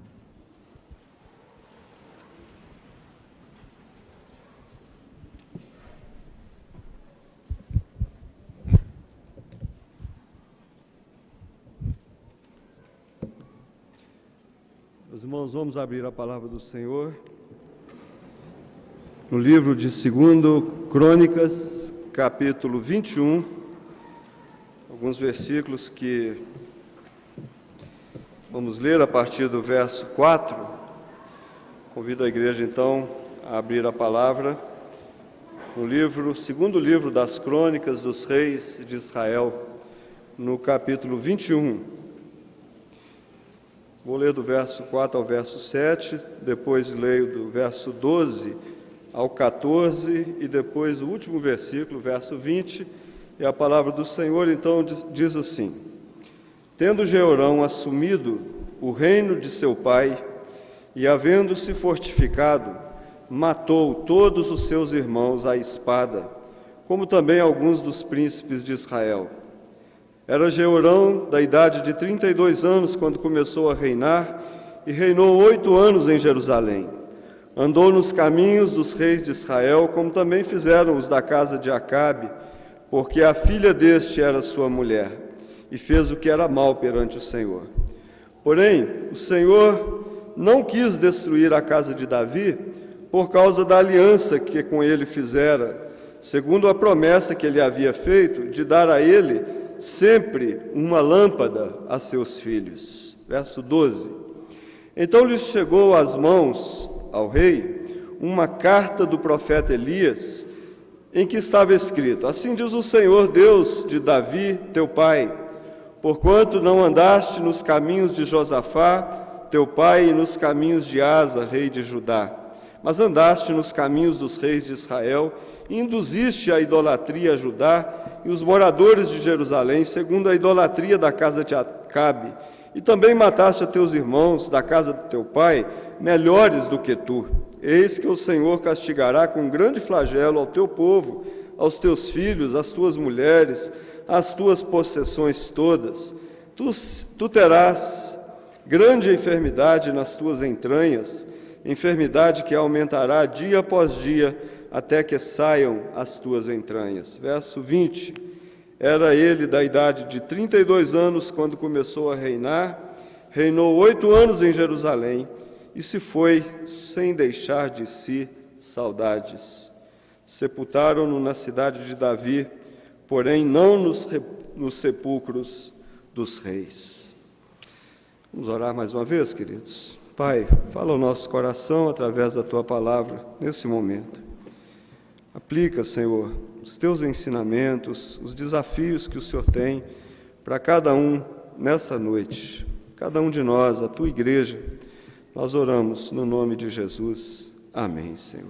E: Meus irmãos, vamos abrir a palavra do Senhor no livro de 2 Crônicas, capítulo 21, alguns versículos que vamos ler a partir do verso 4. Convido a igreja, então, a abrir a palavra no segundo livro das Crônicas dos Reis de Israel, no capítulo 21. Vou ler do verso 4 ao verso 7, depois leio do verso 12 ao 14 e depois o último versículo, verso 20, e a palavra do Senhor então diz assim: Tendo Jeorão assumido o reino de seu pai e havendo-se fortificado, matou todos os seus irmãos à espada, como também alguns dos príncipes de Israel. Era Jeorão da idade de 32 anos quando começou a reinar e reinou 8 anos em Jerusalém. Andou nos caminhos dos reis de Israel, como também fizeram os da casa de Acabe, porque a filha deste era sua mulher, e fez o que era mal perante o Senhor. Porém, o Senhor não quis destruir a casa de Davi por causa da aliança que com ele fizera, segundo a promessa que ele havia feito de dar a ele sempre uma lâmpada a seus filhos. Verso 12. Então lhes chegou às mãos, ao rei, uma carta do profeta Elias, em que estava escrito: Assim diz o Senhor Deus de Davi, teu pai, porquanto não andaste nos caminhos de Josafá, teu pai, e nos caminhos de Asa, rei de Judá, mas andaste nos caminhos dos reis de Israel, e induziste a idolatria a Judá e os moradores de Jerusalém, segundo a idolatria da casa de Acabe, e também mataste a teus irmãos da casa do teu pai, melhores do que tu. Eis que o Senhor castigará com grande flagelo ao teu povo, aos teus filhos, às tuas mulheres, às tuas possessões todas. Tu terás grande enfermidade nas tuas entranhas, enfermidade que aumentará dia após dia, até que saiam as tuas entranhas. Verso 20. Era ele da idade de 32 anos quando começou a reinar, reinou 8 anos em Jerusalém e se foi sem deixar de si saudades. Sepultaram-no na cidade de Davi, porém não nos sepulcros dos reis. Vamos orar mais uma vez, queridos. Pai, fala ao nosso coração através da Tua palavra nesse momento. Aplica, Senhor, os Teus ensinamentos, os desafios que o Senhor tem para cada um nessa noite, cada um de nós, a Tua igreja. Nós oramos no nome de Jesus. Amém, Senhor.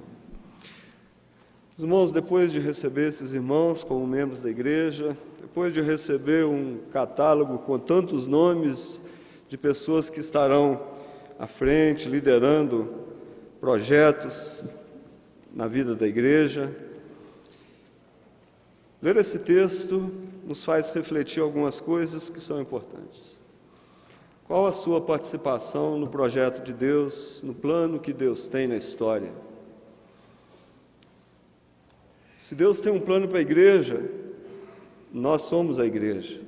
E: Os irmãos, depois de receber esses irmãos como membros da igreja, depois de receber um catálogo com tantos nomes de pessoas que estarão à frente, liderando projetos na vida da igreja. Ler esse texto nos faz refletir algumas coisas que são importantes. Qual a sua participação no projeto de Deus, no plano que Deus tem na história? Se Deus tem um plano para a igreja, nós somos a igreja.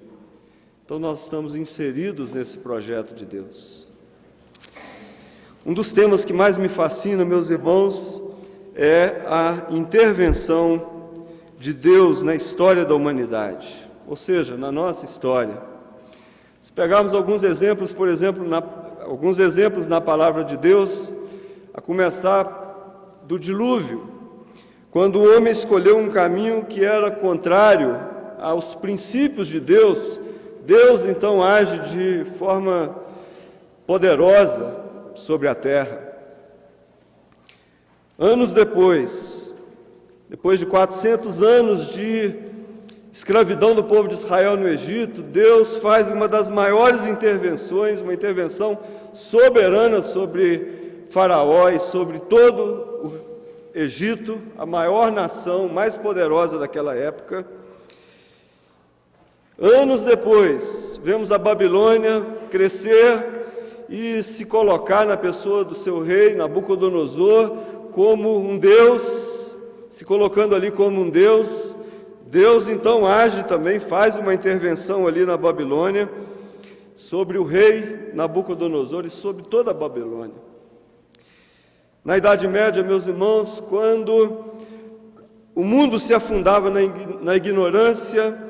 E: Então nós estamos inseridos nesse projeto de Deus. Um dos temas que mais me fascina, meus irmãos, é a intervenção de Deus na história da humanidade, ou seja, na nossa história. Se pegarmos alguns exemplos, por exemplo, alguns exemplos na palavra de Deus, a começar do dilúvio, quando o homem escolheu um caminho que era contrário aos princípios de Deus, Deus então age de forma poderosa sobre a terra. Anos depois de 400 anos de escravidão do povo de Israel no Egito, Deus faz uma das maiores intervenções, uma intervenção soberana sobre Faraó e sobre todo o Egito, a maior nação, mais poderosa daquela época. Anos depois, vemos a Babilônia crescer e se colocar na pessoa do seu rei, Nabucodonosor, como um Deus, se colocando ali como um Deus. Deus então age também, faz uma intervenção ali na Babilônia, sobre o rei Nabucodonosor e sobre toda a Babilônia. Na Idade Média, meus irmãos, quando o mundo se afundava na ignorância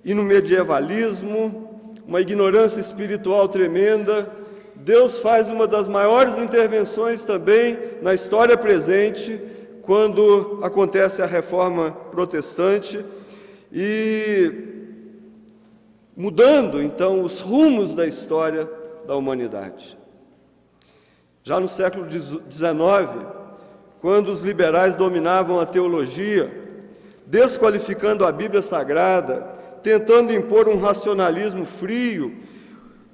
E: e no medievalismo, uma ignorância espiritual tremenda, Deus faz uma das maiores intervenções também na história presente, quando acontece a Reforma Protestante e mudando então os rumos da história da humanidade. Já no século XIX, quando os liberais dominavam a teologia, desqualificando a Bíblia Sagrada, tentando impor um racionalismo frio,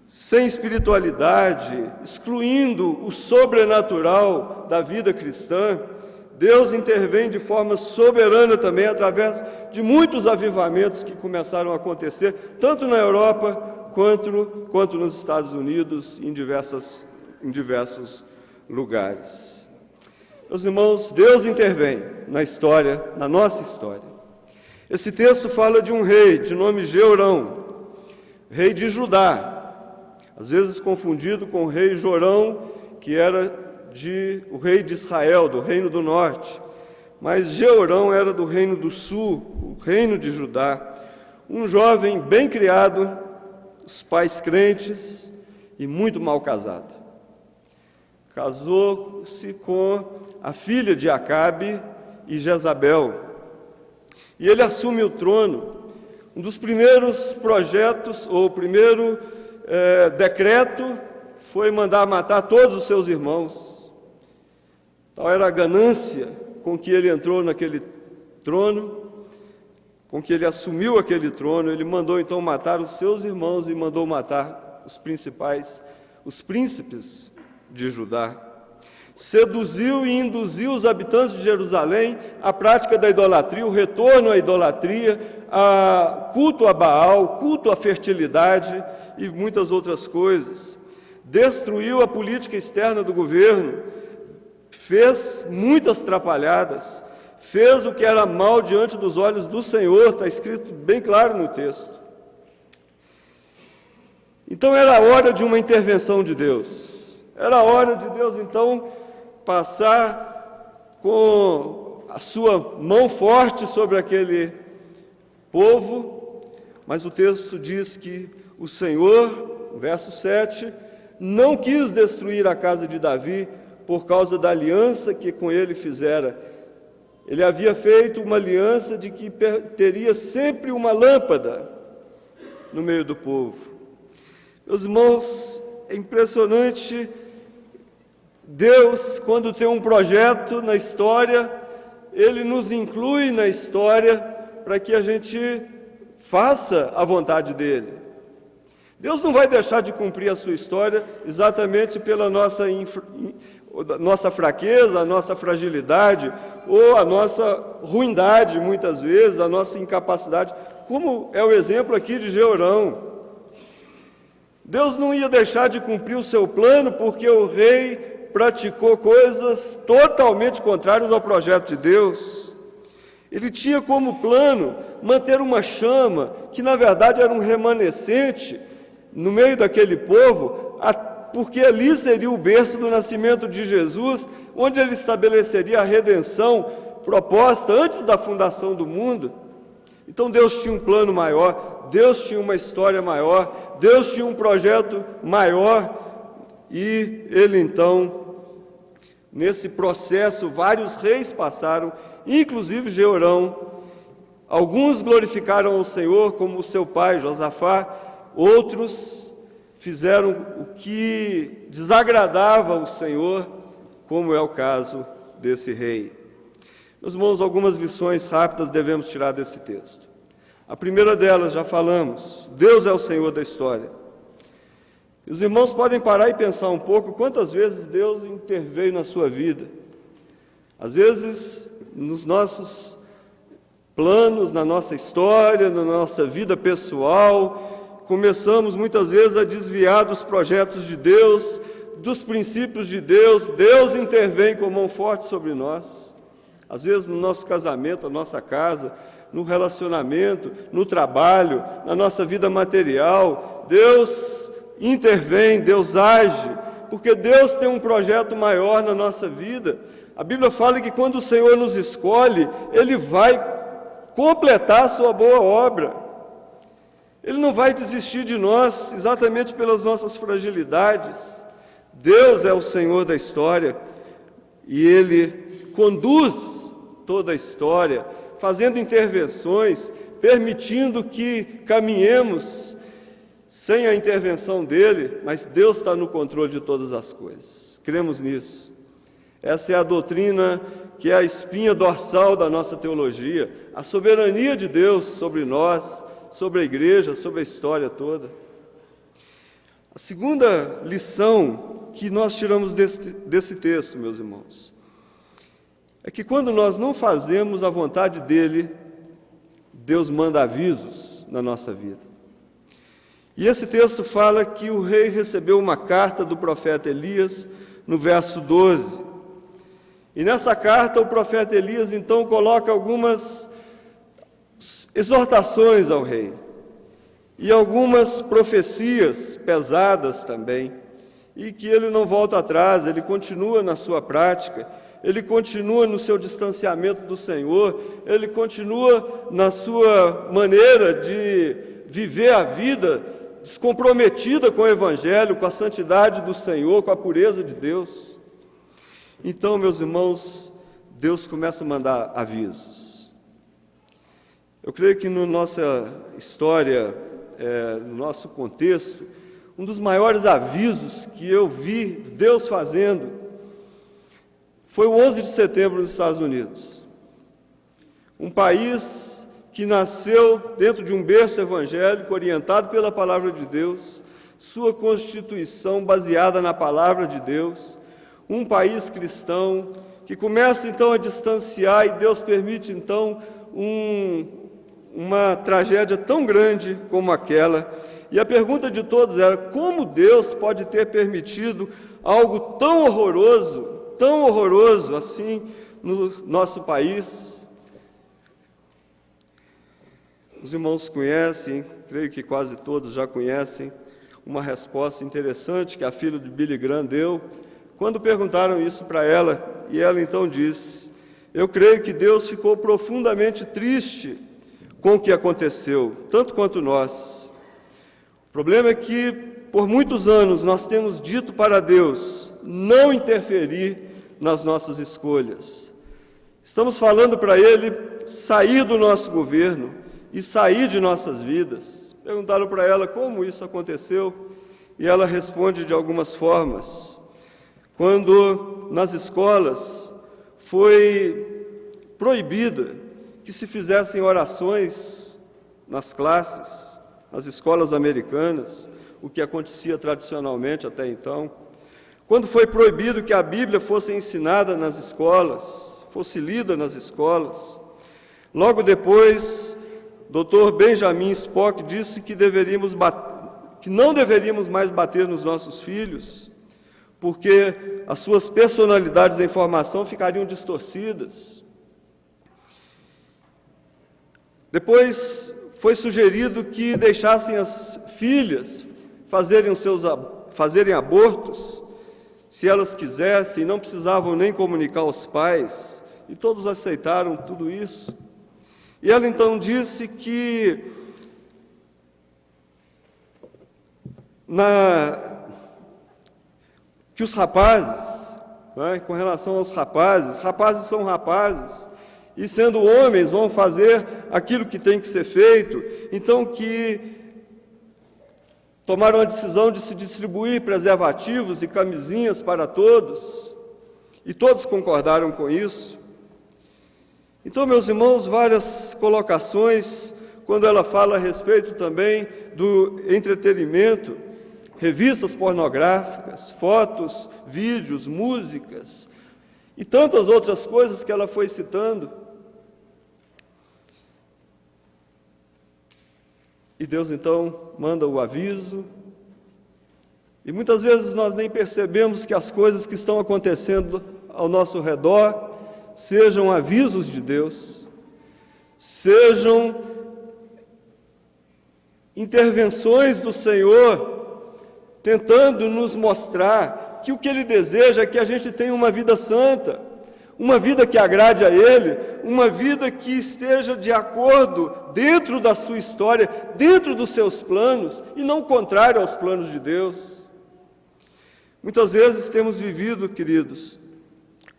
E: sem espiritualidade, excluindo o sobrenatural da vida cristã, Deus intervém de forma soberana também, através de muitos avivamentos que começaram a acontecer, tanto na Europa quanto nos Estados Unidos, em diversos lugares. Meus irmãos, Deus intervém na história, na nossa história. Esse texto fala de um rei de nome Jeorão, rei de Judá, às vezes confundido com o rei Jorão, que era o rei de Israel, do reino do norte, mas Jeorão era do reino do sul, o reino de Judá, um jovem bem criado, os pais crentes e muito mal casado. Casou-se com a filha de Acabe e Jezabel, e ele assume o trono. Um dos primeiros projetos, ou o primeiro decreto, foi mandar matar todos os seus irmãos. Tal era a ganância com que ele entrou naquele trono, com que ele assumiu aquele trono. Ele mandou então matar os seus irmãos e mandou matar os príncipes de Judá. Seduziu e induziu os habitantes de Jerusalém à prática da idolatria, o retorno à idolatria, a culto a Baal, culto à fertilidade e muitas outras coisas. Destruiu a política externa do governo, fez muitas trapalhadas, fez o que era mal diante dos olhos do Senhor, está escrito bem claro no texto. Então era a hora de uma intervenção de Deus, era a hora de Deus então passar com a sua mão forte sobre aquele povo, mas o texto diz que o Senhor, verso 7, não quis destruir a casa de Davi por causa da aliança que com ele fizera. Ele havia feito uma aliança de que teria sempre uma lâmpada no meio do povo. Meus irmãos, é impressionante, Deus, quando tem um projeto na história, Ele nos inclui na história para que a gente faça a vontade dEle. Deus não vai deixar de cumprir a sua história exatamente pela nossa a nossa fraqueza, a nossa fragilidade, ou a nossa ruindade, muitas vezes, a nossa incapacidade, como é o exemplo aqui de Jeorão. Deus não ia deixar de cumprir o seu plano porque o rei praticou coisas totalmente contrárias ao projeto de Deus. Ele tinha como plano manter uma chama, que na verdade era um remanescente no meio daquele povo, porque ali seria o berço do nascimento de Jesus, onde ele estabeleceria a redenção proposta antes da fundação do mundo. Então Deus tinha um plano maior, Deus tinha uma história maior, Deus tinha um projeto maior, e ele então, nesse processo, vários reis passaram, inclusive Jeorão. Alguns glorificaram ao Senhor, como o seu pai Josafá, outros fizeram o que desagradava ao Senhor, como é o caso desse rei. Meus irmãos, algumas lições rápidas devemos tirar desse texto. A primeira delas, já falamos, Deus é o Senhor da história. Os irmãos podem parar e pensar um pouco quantas vezes Deus interveio na sua vida. Às vezes, nos nossos planos, na nossa história, na nossa vida pessoal, começamos muitas vezes a desviar dos projetos de Deus, dos princípios de Deus. Deus intervém com mão forte sobre nós. Às vezes no nosso casamento, na nossa casa, no relacionamento, no trabalho, na nossa vida material, Deus intervém, Deus age, porque Deus tem um projeto maior na nossa vida. A Bíblia fala que quando o Senhor nos escolhe, Ele vai completar a sua boa obra. Ele não vai desistir de nós exatamente pelas nossas fragilidades. Deus é o Senhor da história e Ele conduz toda a história, fazendo intervenções, permitindo que caminhemos sem a intervenção dEle, mas Deus está no controle de todas as coisas. Cremos nisso. Essa é a doutrina que é a espinha dorsal da nossa teologia, a soberania de Deus sobre nós, sobre a igreja, sobre a história toda. A segunda lição que nós tiramos desse texto, meus irmãos, é que quando nós não fazemos a vontade dEle, Deus manda avisos na nossa vida. E esse texto fala que o rei recebeu uma carta do profeta Elias, no verso 12. E nessa carta o profeta Elias então coloca algumas exortações ao rei, e algumas profecias pesadas também, e que ele não volta atrás, ele continua na sua prática, ele continua no seu distanciamento do Senhor, ele continua na sua maneira de viver a vida descomprometida com o Evangelho, com a santidade do Senhor, com a pureza de Deus. Então, meus irmãos, Deus começa a mandar avisos. Eu creio que na nossa história, no nosso contexto, um dos maiores avisos que eu vi Deus fazendo foi o 11 de setembro nos Estados Unidos. Um país que nasceu dentro de um berço evangélico, orientado pela palavra de Deus, sua constituição baseada na palavra de Deus, um país cristão que começa então a distanciar, e Deus permite então uma tragédia tão grande como aquela. E a pergunta de todos era: como Deus pode ter permitido algo tão horroroso assim no nosso país? Os irmãos conhecem, creio que quase todos já conhecem, uma resposta interessante que a filha de Billy Graham deu, quando perguntaram isso para ela, e ela então disse: eu creio que Deus ficou profundamente triste com o que aconteceu, tanto quanto nós. O problema é que, por muitos anos, nós temos dito para Deus não interferir nas nossas escolhas. Estamos falando para Ele sair do nosso governo e sair de nossas vidas. Perguntaram para ela como isso aconteceu, e ela responde de algumas formas. Quando nas escolas foi proibida que se fizessem orações nas classes, nas escolas americanas, o que acontecia tradicionalmente até então. quando foi proibido que a Bíblia fosse ensinada nas escolas, fosse lida nas escolas, logo depois, Dr. Benjamin Spock disse que não deveríamos mais bater nos nossos filhos, porque as suas personalidades em formação ficariam distorcidas. Depois foi sugerido que deixassem as filhas fazerem abortos, se elas quisessem, não precisavam nem comunicar aos pais, e todos aceitaram tudo isso. E ela então disse que os rapazes, com relação aos rapazes são rapazes, e sendo homens vão fazer aquilo que tem que ser feito, então que tomaram a decisão de se distribuir preservativos e camisinhas para todos, e todos concordaram com isso. Então, meus irmãos, várias colocações, quando ela fala a respeito também do entretenimento, revistas pornográficas, fotos, vídeos, músicas, e tantas outras coisas que ela foi citando. E Deus então manda o aviso, e muitas vezes nós nem percebemos que as coisas que estão acontecendo ao nosso redor sejam avisos de Deus, sejam intervenções do Senhor, tentando nos mostrar que o que Ele deseja é que a gente tenha uma vida santa, uma vida que agrade a Ele, uma vida que esteja de acordo dentro da sua história, dentro dos seus planos, e não contrário aos planos de Deus. Muitas vezes temos vivido, queridos,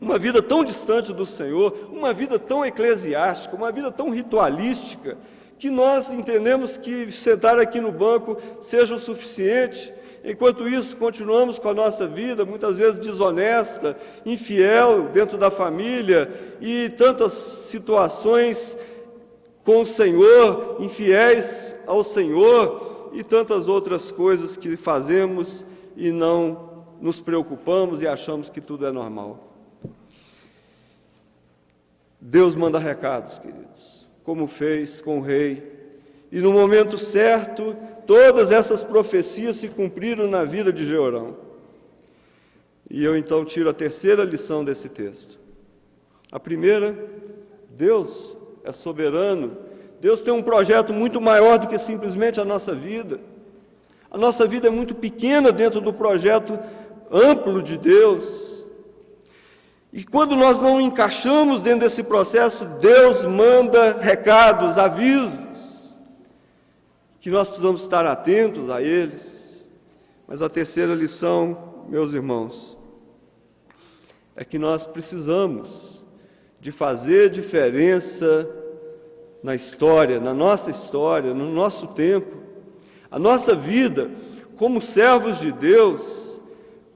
E: uma vida tão distante do Senhor, uma vida tão eclesiástica, uma vida tão ritualística, que nós entendemos que sentar aqui no banco seja o suficiente. Enquanto isso, continuamos com a nossa vida, muitas vezes desonesta, infiel dentro da família, e tantas situações com o Senhor, infiéis ao Senhor, e tantas outras coisas que fazemos e não nos preocupamos e achamos que tudo é normal. Deus manda recados, queridos, como fez com o rei, e no momento certo, todas essas profecias se cumpriram na vida de Jeorão. E eu então tiro a terceira lição desse texto. A primeira, Deus é soberano, Deus tem um projeto muito maior do que simplesmente a nossa vida. A nossa vida é muito pequena dentro do projeto amplo de Deus. E quando nós não encaixamos dentro desse processo, Deus manda recados, avisos, que nós precisamos estar atentos a eles. Mas a terceira lição, meus irmãos, é que nós precisamos de fazer diferença na história, na nossa história, no nosso tempo. A nossa vida, como servos de Deus,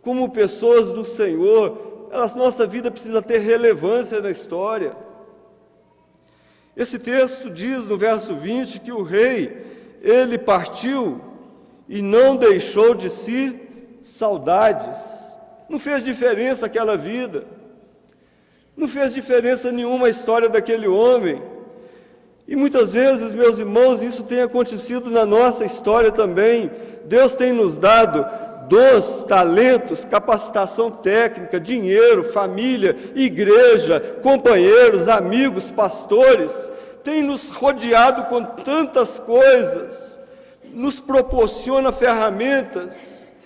E: como pessoas do Senhor, a nossa vida precisa ter relevância na história. Esse texto diz no verso 20 que o rei, ele partiu e não deixou de si saudades. Não fez diferença aquela vida, não fez diferença nenhuma a história daquele homem. E muitas vezes, meus irmãos, isso tem acontecido na nossa história também. Deus tem nos dado dons, talentos, capacitação técnica, dinheiro, família, igreja, companheiros, amigos, pastores, tem nos rodeado com tantas coisas, nos proporciona ferramentas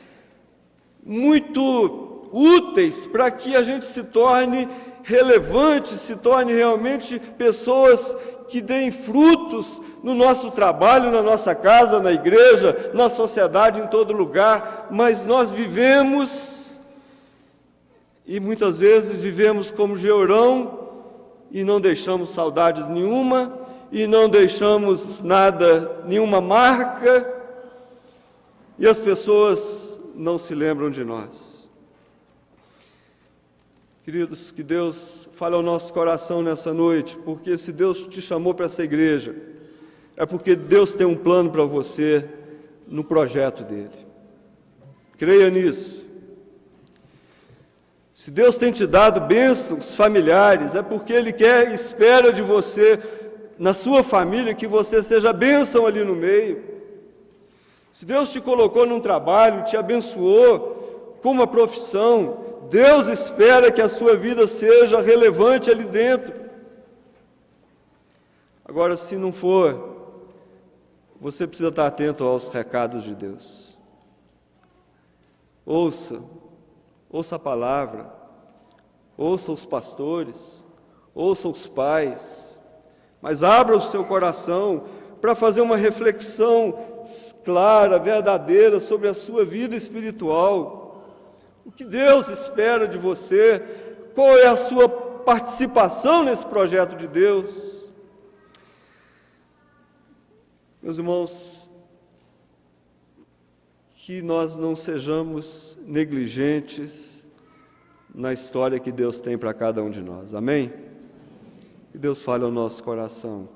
E: muito úteis para que a gente se torne relevante, se torne realmente pessoas que deem frutos no nosso trabalho, na nossa casa, na igreja, na sociedade, em todo lugar, mas nós vivemos, e muitas vezes vivemos como Jeorão, e não deixamos saudades nenhuma, e não deixamos nada, nenhuma marca, e as pessoas não se lembram de nós. Queridos, que Deus fale ao nosso coração nessa noite, porque se Deus te chamou para essa igreja, é porque Deus tem um plano para você no projeto dele. Creia nisso. Se Deus tem te dado bênçãos familiares, é porque Ele espera de você, na sua família, que você seja bênção ali no meio. Se Deus te colocou num trabalho, te abençoou com uma profissão, Deus espera que a sua vida seja relevante ali dentro. Agora, se não for, você precisa estar atento aos recados de Deus. Ouça a palavra, ouça os pastores, ouça os pais, mas abra o seu coração para fazer uma reflexão clara, verdadeira sobre a sua vida espiritual. O que Deus espera de você? Qual é a sua participação nesse projeto de Deus? Meus irmãos, que nós não sejamos negligentes na história que Deus tem para cada um de nós, amém? Que Deus fale ao nosso coração.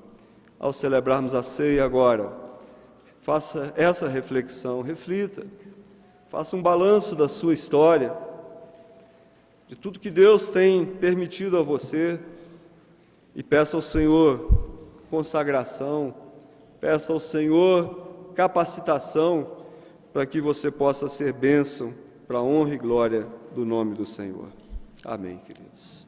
E: Ao celebrarmos a ceia agora, faça essa reflexão, reflita, faça um balanço da sua história, de tudo que Deus tem permitido a você, e peça ao Senhor consagração, peça ao Senhor capacitação, para que você possa ser bênção para a honra e glória do nome do Senhor. Amém, queridos.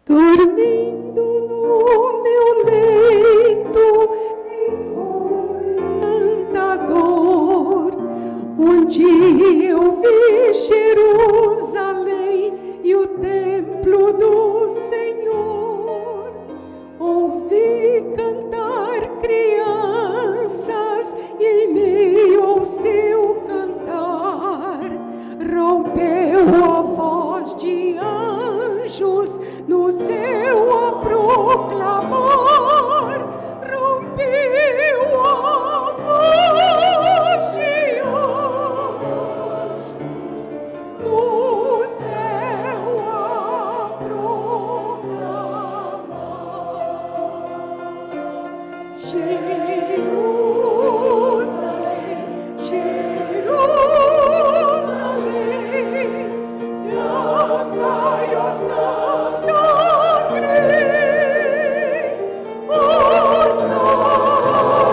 B: Dormindo no meu leito, encantador, onde eu vi Jerusalém e o templo do Senhor. Ouvi cantar crianças e em meio ao seu cantar rompeu a voz de anjos no céu a proclamar, rompeu a voz de anjos no céu a proclamar. Jerusalém, Jerusalém, Santa Cruz,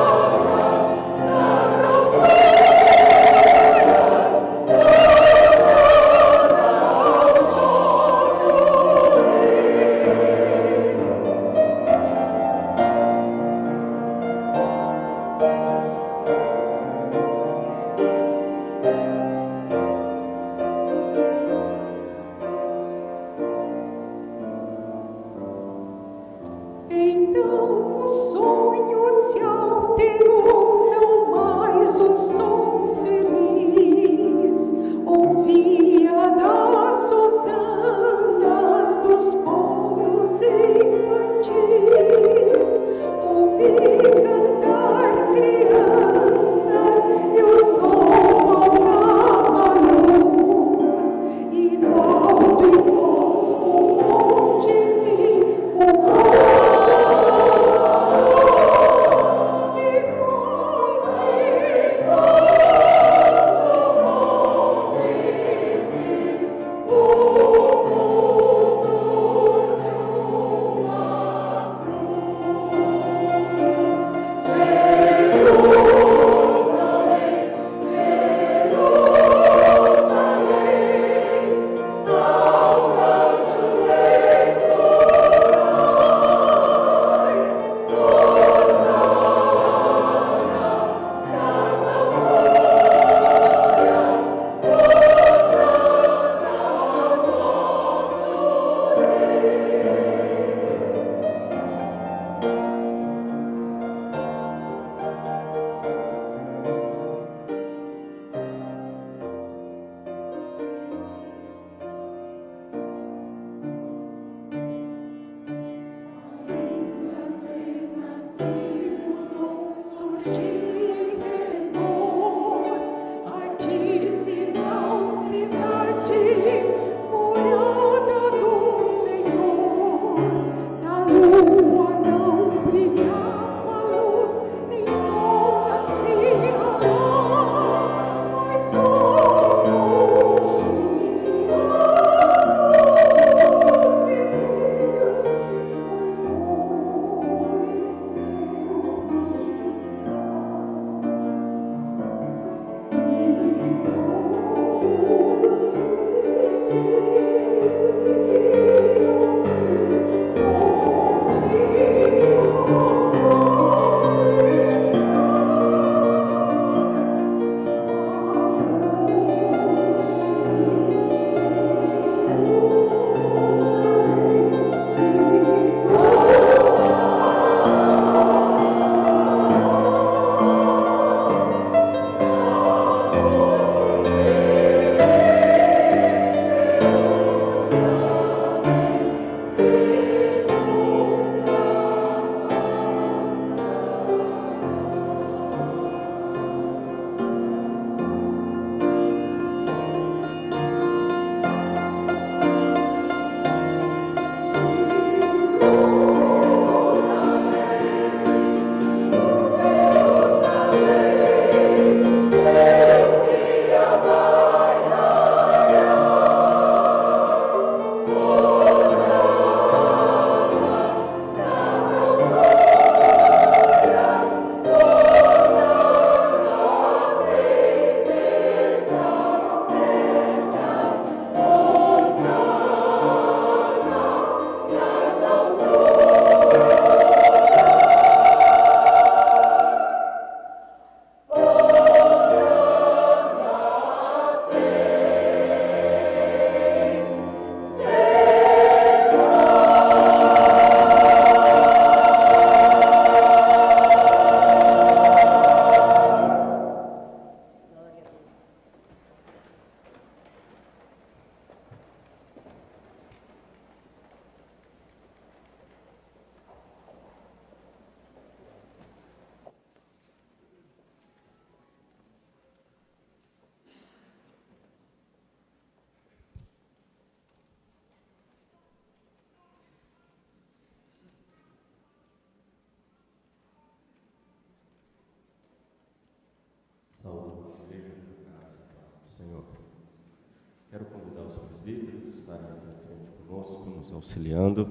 G: estarem aqui à frente conosco, nos auxiliando.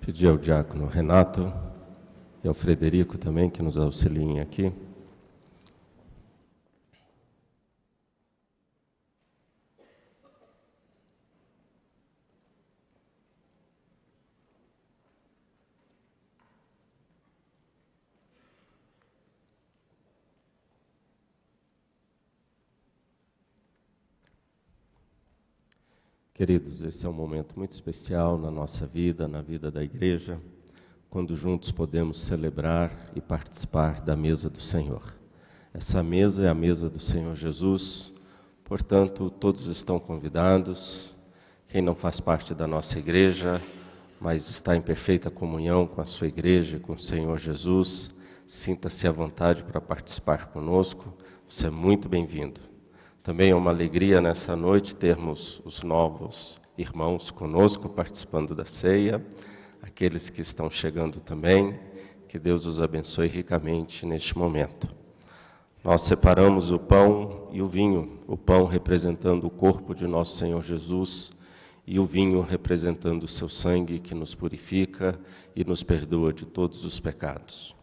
G: Pedir ao diácono Renato e ao Frederico também que nos auxiliem aqui. Queridos, esse é um momento muito especial na nossa vida, na vida da igreja, quando juntos podemos celebrar e participar da mesa do Senhor. Essa mesa é a mesa do Senhor Jesus, portanto, todos estão convidados. Quem não faz parte da nossa igreja, mas está em perfeita comunhão com a sua igreja, com o Senhor Jesus, sinta-se à vontade para participar conosco, você é muito bem-vindo. Também é uma alegria nessa noite termos os novos irmãos conosco participando da ceia, aqueles que estão chegando também, que Deus os abençoe ricamente neste momento. Nós separamos o pão e o vinho, o pão representando o corpo de nosso Senhor Jesus e o vinho representando o seu sangue que nos purifica e nos perdoa de todos os pecados.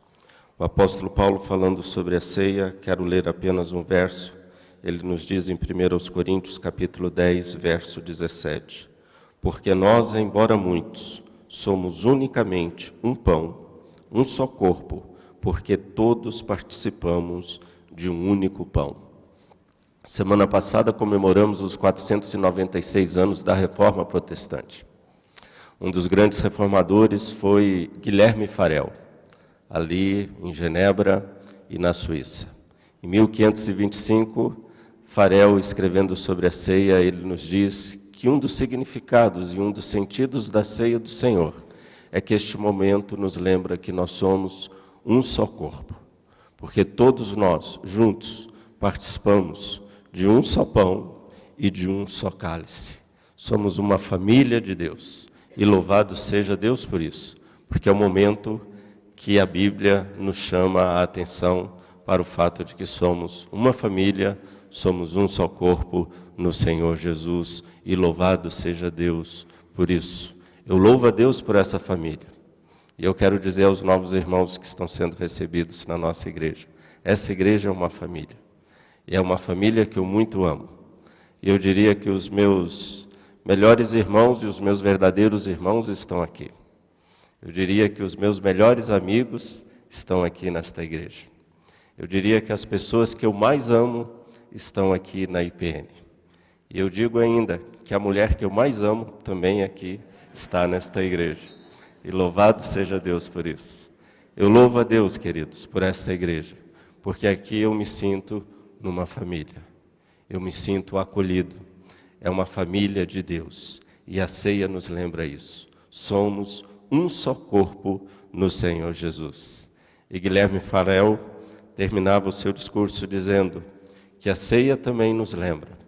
G: O apóstolo Paulo, falando sobre a ceia, quero ler apenas um verso. Ele nos diz em 1 Coríntios, capítulo 10, verso 17. Porque nós, embora muitos, somos unicamente um pão, um só corpo, porque todos participamos de um único pão. Semana passada comemoramos os 496 anos da Reforma Protestante. Um dos grandes reformadores foi Guilherme Farel, ali em Genebra e na Suíça. Em 1525, Farel, escrevendo sobre a ceia, ele nos diz que um dos significados e um dos sentidos da ceia do Senhor é que este momento nos lembra que nós somos um só corpo, porque todos nós, juntos, participamos de um só pão e de um só cálice. Somos uma família de Deus, e louvado seja Deus por isso, porque é o momento que a Bíblia nos chama a atenção para o fato de que somos uma família, somos um só corpo no Senhor Jesus, e louvado seja Deus por isso. Eu louvo a Deus por essa família. E eu quero dizer aos novos irmãos que estão sendo recebidos na nossa igreja, essa igreja é uma família. E é uma família que eu muito amo. E eu diria que os meus melhores irmãos e os meus verdadeiros irmãos estão aqui. Eu diria que os meus melhores amigos estão aqui nesta igreja. Eu diria que as pessoas que eu mais amo estão aqui na IPN. E eu digo ainda que a mulher que eu mais amo também aqui está nesta igreja. E louvado seja Deus por isso. Eu louvo a Deus, queridos, por esta igreja, porque aqui eu me sinto numa família. Eu me sinto acolhido. É uma família de Deus. E a ceia nos lembra isso. Somos um só corpo no Senhor Jesus. E Guilherme Farel terminava o seu discurso dizendo que a ceia também nos lembra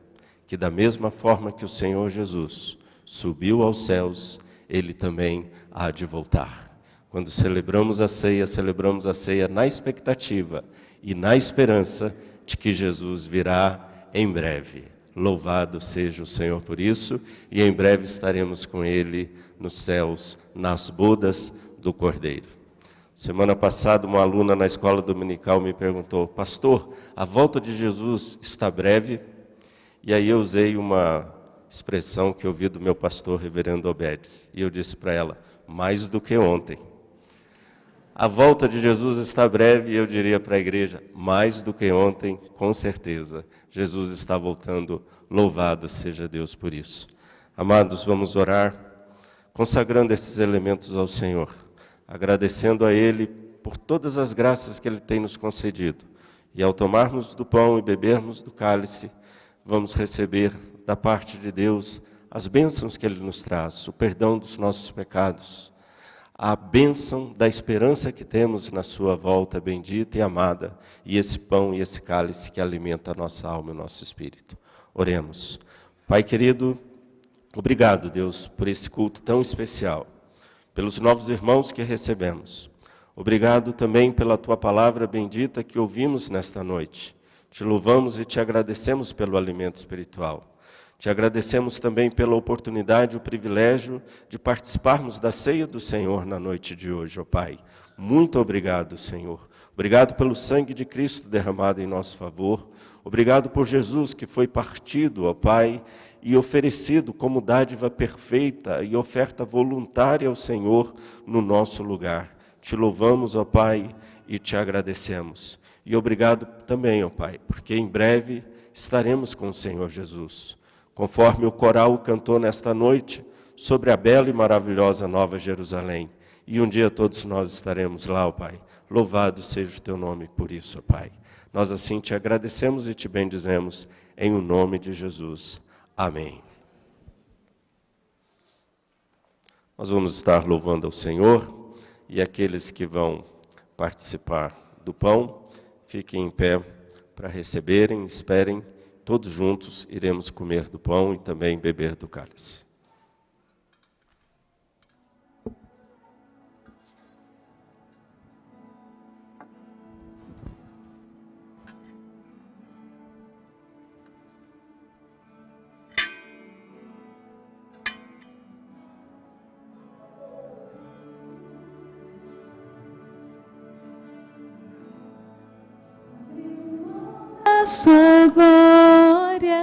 G: que da mesma forma que o Senhor Jesus subiu aos céus, Ele também há de voltar. Quando celebramos a ceia na expectativa e na esperança de que Jesus virá em breve. Louvado seja o Senhor por isso, e em breve estaremos com Ele nos céus, nas bodas do Cordeiro. Semana passada, uma aluna na escola dominical me perguntou: pastor, a volta de Jesus está breve? E aí eu usei uma expressão que eu ouvi do meu pastor, reverendo Obedes, e eu disse para ela: mais do que ontem. A volta de Jesus está breve, e eu diria para a igreja: mais do que ontem, com certeza. Jesus está voltando, louvado seja Deus por isso. Amados, vamos orar, consagrando esses elementos ao Senhor, agradecendo a Ele por todas as graças que Ele tem nos concedido. E ao tomarmos do pão e bebermos do cálice, vamos receber da parte de Deus as bênçãos que Ele nos traz, o perdão dos nossos pecados, a bênção da esperança que temos na sua volta bendita e amada, e esse pão e esse cálice que alimenta a nossa alma e o nosso espírito. Oremos. Pai querido, obrigado, Deus, por esse culto tão especial, pelos novos irmãos que recebemos. Obrigado também pela Tua palavra bendita que ouvimos nesta noite. Te louvamos e te agradecemos pelo alimento espiritual. Te agradecemos também pela oportunidade e o privilégio de participarmos da ceia do Senhor na noite de hoje, ó Pai. Muito obrigado, Senhor. Obrigado pelo sangue de Cristo derramado em nosso favor. Obrigado por Jesus que foi partido, ó Pai, e oferecido como dádiva perfeita e oferta voluntária ao Senhor no nosso lugar. Te louvamos, ó Pai, e te agradecemos. E obrigado também, ó Pai, porque em breve estaremos com o Senhor Jesus. Conforme o coral cantou nesta noite, sobre a bela e maravilhosa Nova Jerusalém. E um dia todos nós estaremos lá, ó Pai. Louvado seja o Teu nome por isso, ó Pai. Nós assim te agradecemos e te bendizemos, em o nome de Jesus. Amém. Nós vamos estar louvando ao Senhor, e aqueles que vão participar do pão, fiquem em pé para receberem, esperem, todos juntos iremos comer do pão e também beber do cálice.
F: A sua glória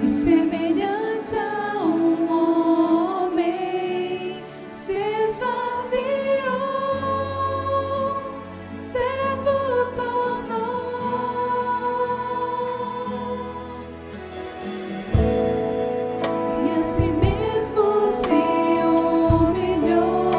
F: e semelhante a homem se esvaziou, servo tornou e a si mesmo se humilhou.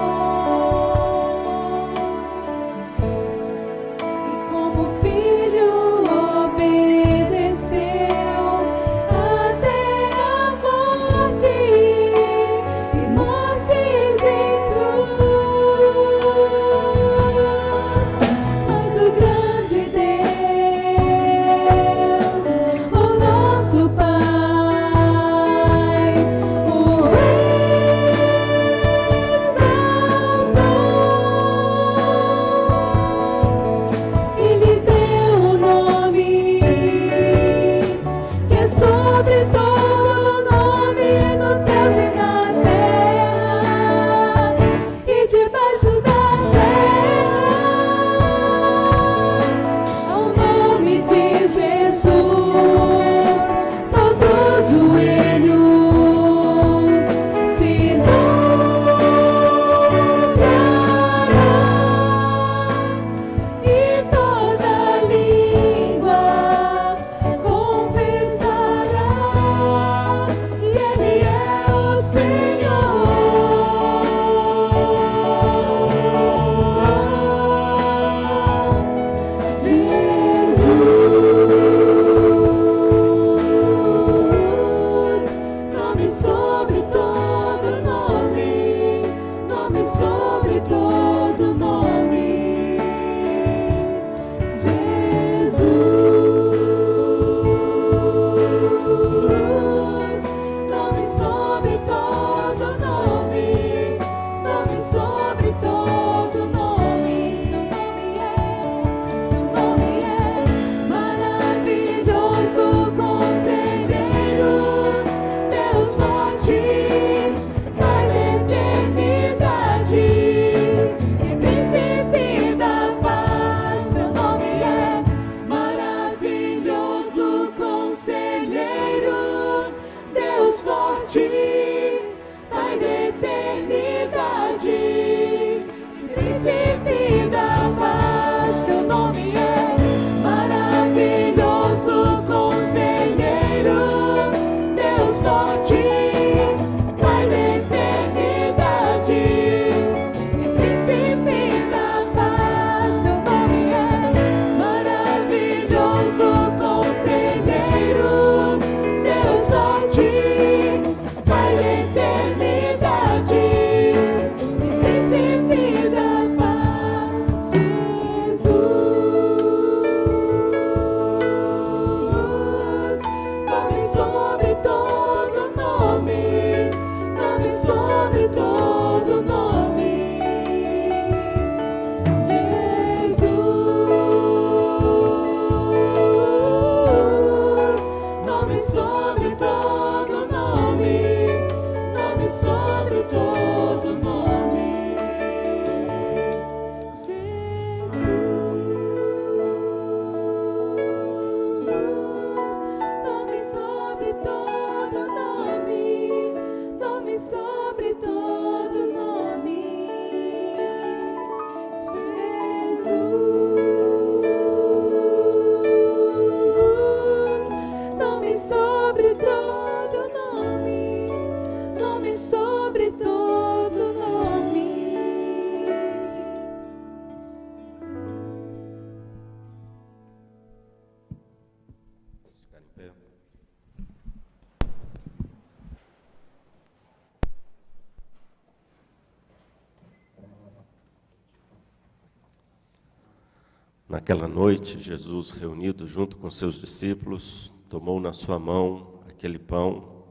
G: Naquela noite, Jesus, reunido junto com seus discípulos, tomou na sua mão aquele pão,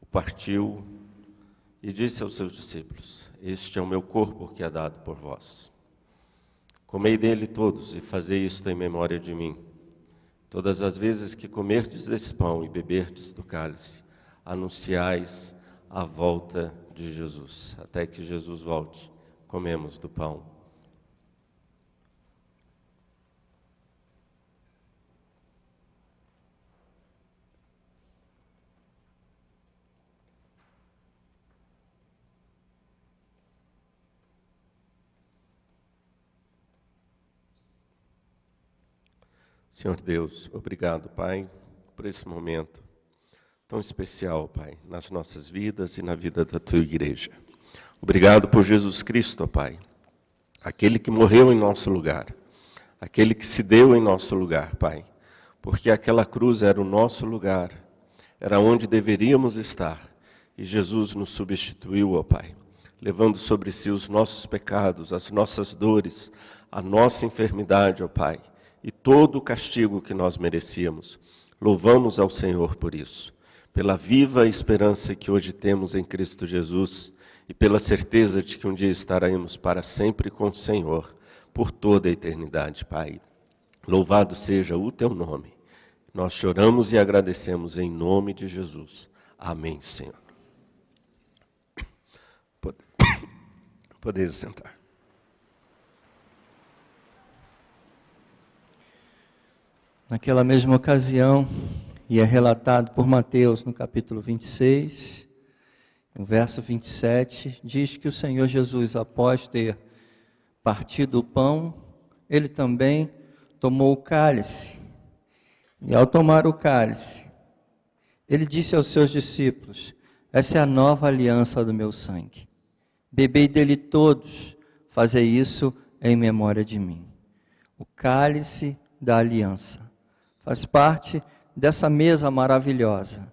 G: o partiu e disse aos seus discípulos: este é o meu corpo que é dado por vós. Comei dele todos e fazei isto em memória de mim. Todas as vezes que comerdes desse pão e beberdes do cálice, anunciais a volta de Jesus. Até que Jesus volte, comemos do pão. Senhor Deus, obrigado, Pai, por esse momento tão especial, Pai, nas nossas vidas e na vida da Tua Igreja. Obrigado por Jesus Cristo, Pai, aquele que morreu em nosso lugar, aquele que se deu em nosso lugar, Pai, porque aquela cruz era o nosso lugar, era onde deveríamos estar, e Jesus nos substituiu, ó Pai, levando sobre si os nossos pecados, as nossas dores, a nossa enfermidade, ó Pai, e todo o castigo que nós merecíamos. Louvamos ao Senhor por isso, pela viva esperança que hoje temos em Cristo Jesus e pela certeza de que um dia estaremos para sempre com o Senhor, por toda a eternidade, Pai. Louvado seja o Teu nome. Nós choramos e agradecemos em nome de Jesus. Amém, Senhor. Podeis sentar.
H: Naquela mesma ocasião, e é relatado por Mateus no capítulo 26, no verso 27, diz que o Senhor Jesus, após ter partido o pão, ele também tomou o cálice. E ao tomar o cálice, ele disse aos seus discípulos: essa é a nova aliança do meu sangue. Bebei dele todos, fazei isso em memória de mim. O cálice da aliança faz parte dessa mesa maravilhosa,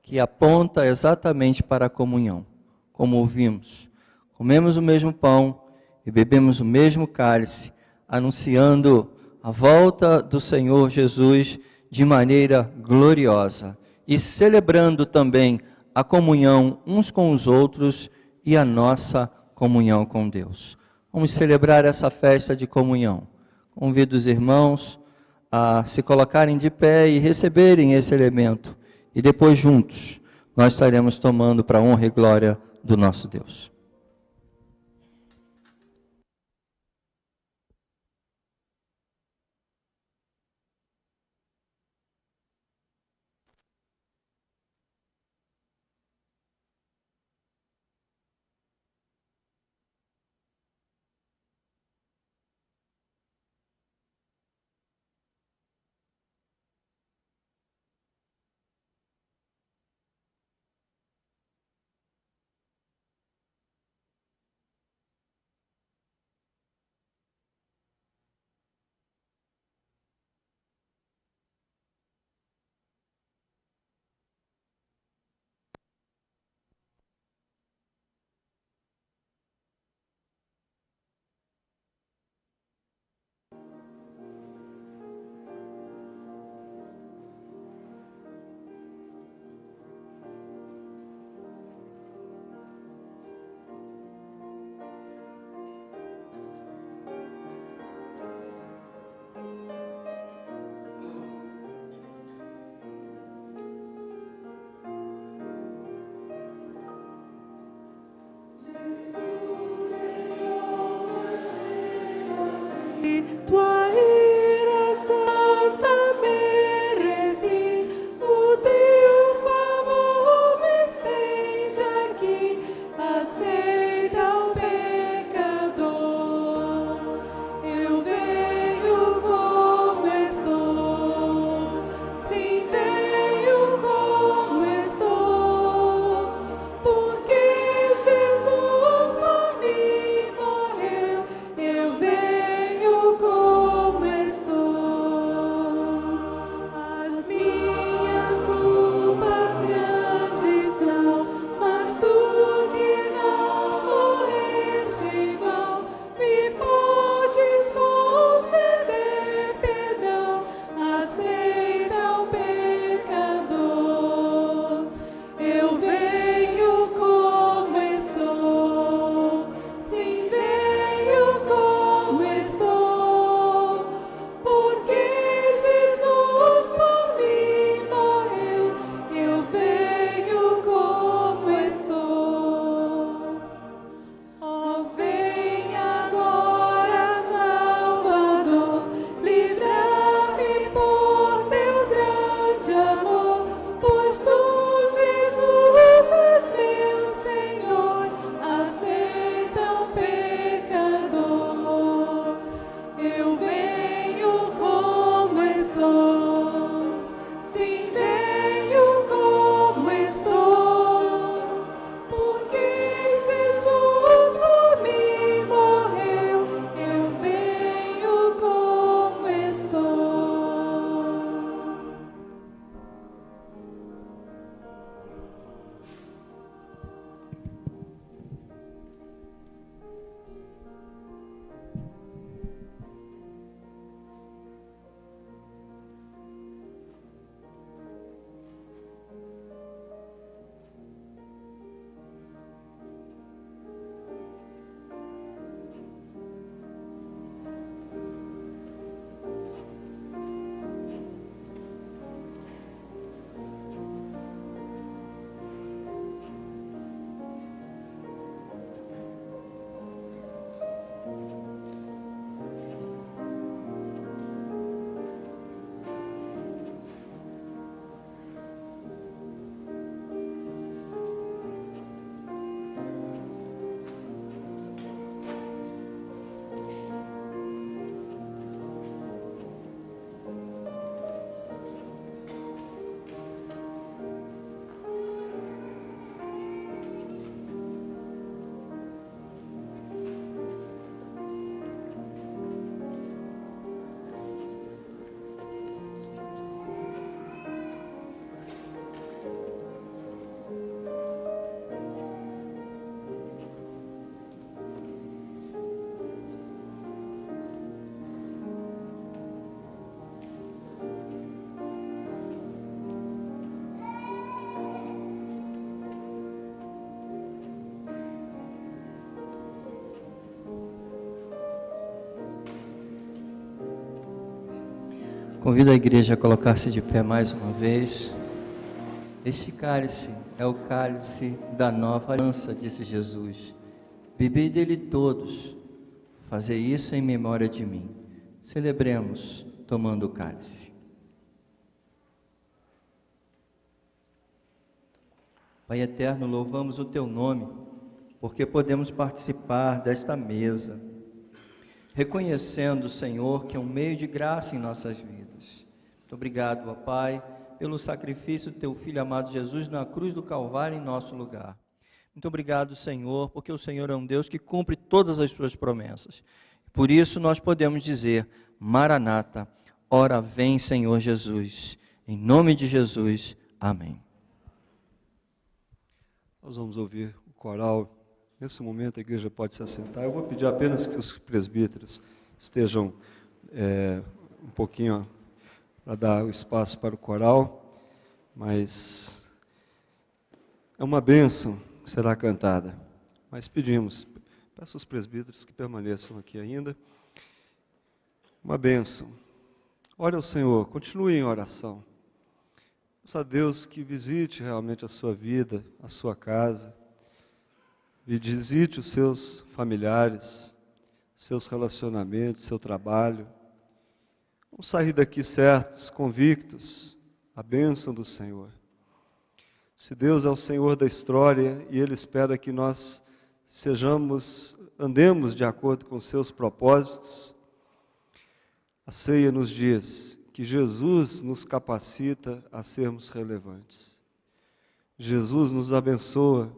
H: que aponta exatamente para a comunhão. Como ouvimos, comemos o mesmo pão e bebemos o mesmo cálice, anunciando a volta do Senhor Jesus de maneira gloriosa e celebrando também a comunhão uns com os outros e a nossa comunhão com Deus. Vamos celebrar essa festa de comunhão. Convido os irmãos a se colocarem de pé e receberem esse elemento. E depois juntos nós estaremos tomando para a honra e glória do nosso Deus.
B: Tua ira santa mereci, o teu favor me estende aqui, aceita o pecador. Eu venho como estou, sim, venho como estou, porque Jesus por mim morreu. Eu venho como
H: Convido a igreja a colocar-se de pé mais uma vez. Este cálice é o cálice da nova aliança, disse Jesus. Bebei dele todos, fazei isso em memória de mim. Celebremos tomando o cálice. Pai eterno, louvamos o teu nome, porque podemos participar desta mesa, reconhecendo, Senhor, que é um meio de graça em nossas vidas. Muito obrigado, ó Pai, pelo sacrifício do teu Filho amado Jesus na cruz do Calvário em nosso lugar. Muito obrigado, Senhor, porque o Senhor é um Deus que cumpre todas as suas promessas. Por isso nós podemos dizer, Maranata, ora vem, Senhor Jesus. Em nome de Jesus, amém.
E: Nós vamos ouvir o coral. Nesse momento a igreja pode se assentar. Eu vou pedir apenas que os presbíteros estejam um pouquinho para dar o espaço para o coral, mas é uma bênção que será cantada. Mas peço aos presbíteros que permaneçam aqui ainda. Uma bênção. Ore ao Senhor, continue em oração. Peça a Deus que visite realmente a sua vida, a sua casa, visite os seus familiares, seus relacionamentos, seu trabalho. Vamos sair daqui certos, convictos, a bênção do Senhor. Se Deus é o Senhor da história e Ele espera que nós andemos de acordo com os seus propósitos, a ceia nos diz que Jesus nos capacita a sermos relevantes. Jesus nos abençoa.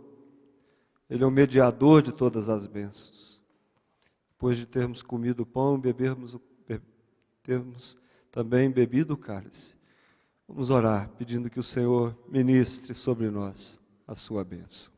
E: Ele é o mediador de todas as bênçãos. Depois de termos comido o pão, termos também bebido o cálice. Vamos orar, pedindo que o Senhor ministre sobre nós a sua bênção.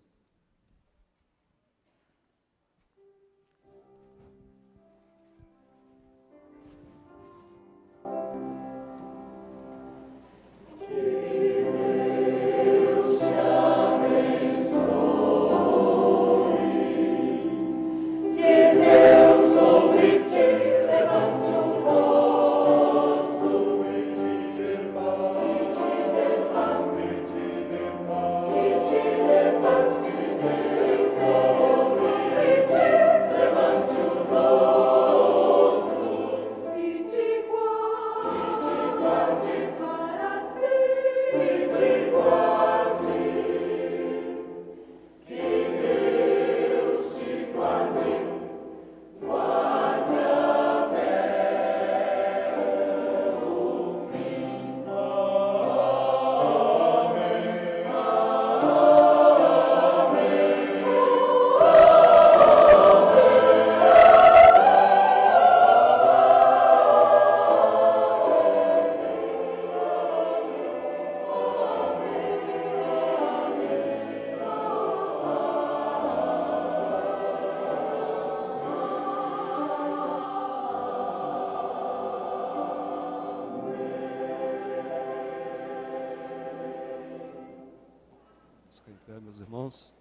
E: Meus irmãos,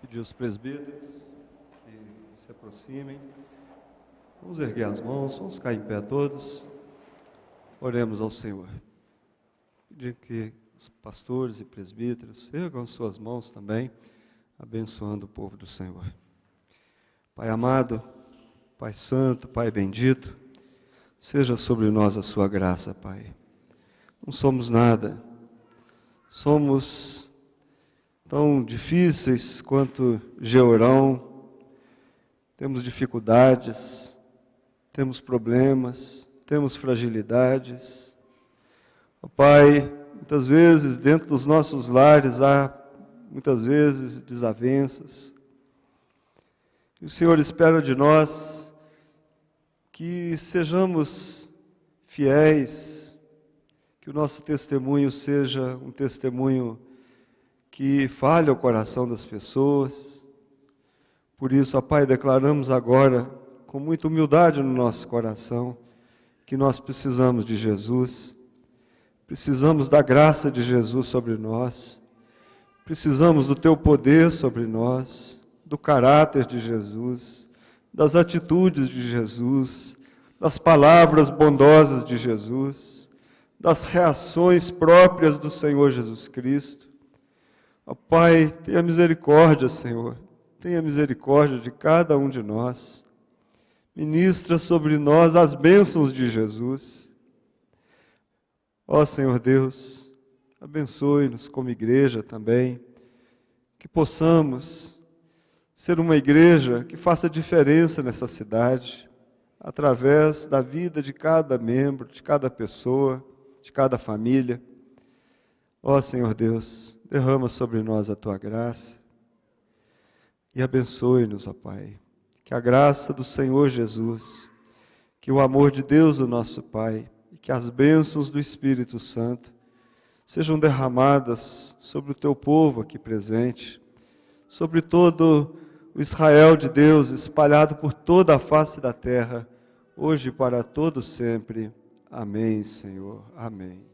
E: pedir aos presbíteros que se aproximem, vamos erguer as mãos, vamos ficar em pé todos, oremos ao Senhor. Pedir que os pastores e presbíteros ergam suas mãos também, abençoando o povo do Senhor. Pai amado, Pai santo, Pai bendito, seja sobre nós a sua graça, Pai. Não somos nada, somos tão difíceis quanto Georão, temos dificuldades, temos problemas, temos fragilidades. Ó Pai, muitas vezes dentro dos nossos lares há muitas vezes desavenças. E o Senhor espera de nós que sejamos fiéis, que o nosso testemunho seja um testemunho que fale ao coração das pessoas. Por isso, ó Pai, declaramos agora, com muita humildade no nosso coração, que nós precisamos de Jesus, precisamos da graça de Jesus sobre nós, precisamos do Teu poder sobre nós, do caráter de Jesus, das atitudes de Jesus, das palavras bondosas de Jesus, das reações próprias do Senhor Jesus Cristo. Ó Pai, tenha misericórdia, Senhor, tenha misericórdia de cada um de nós. Ministra sobre nós as bênçãos de Jesus. Ó Senhor Deus, abençoe-nos como igreja também, que possamos ser uma igreja que faça diferença nessa cidade, através da vida de cada membro, de cada pessoa, de cada família. Ó Senhor Deus, derrama sobre nós a Tua graça e abençoe-nos, ó Pai. Que a graça do Senhor Jesus, que o amor de Deus, o nosso Pai, e que as bênçãos do Espírito Santo sejam derramadas sobre o Teu povo aqui presente, sobre todo o Israel de Deus espalhado por toda a face da terra, hoje e para todo sempre. Amém, Senhor. Amém.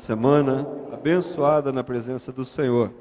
E: Semana abençoada na presença do Senhor.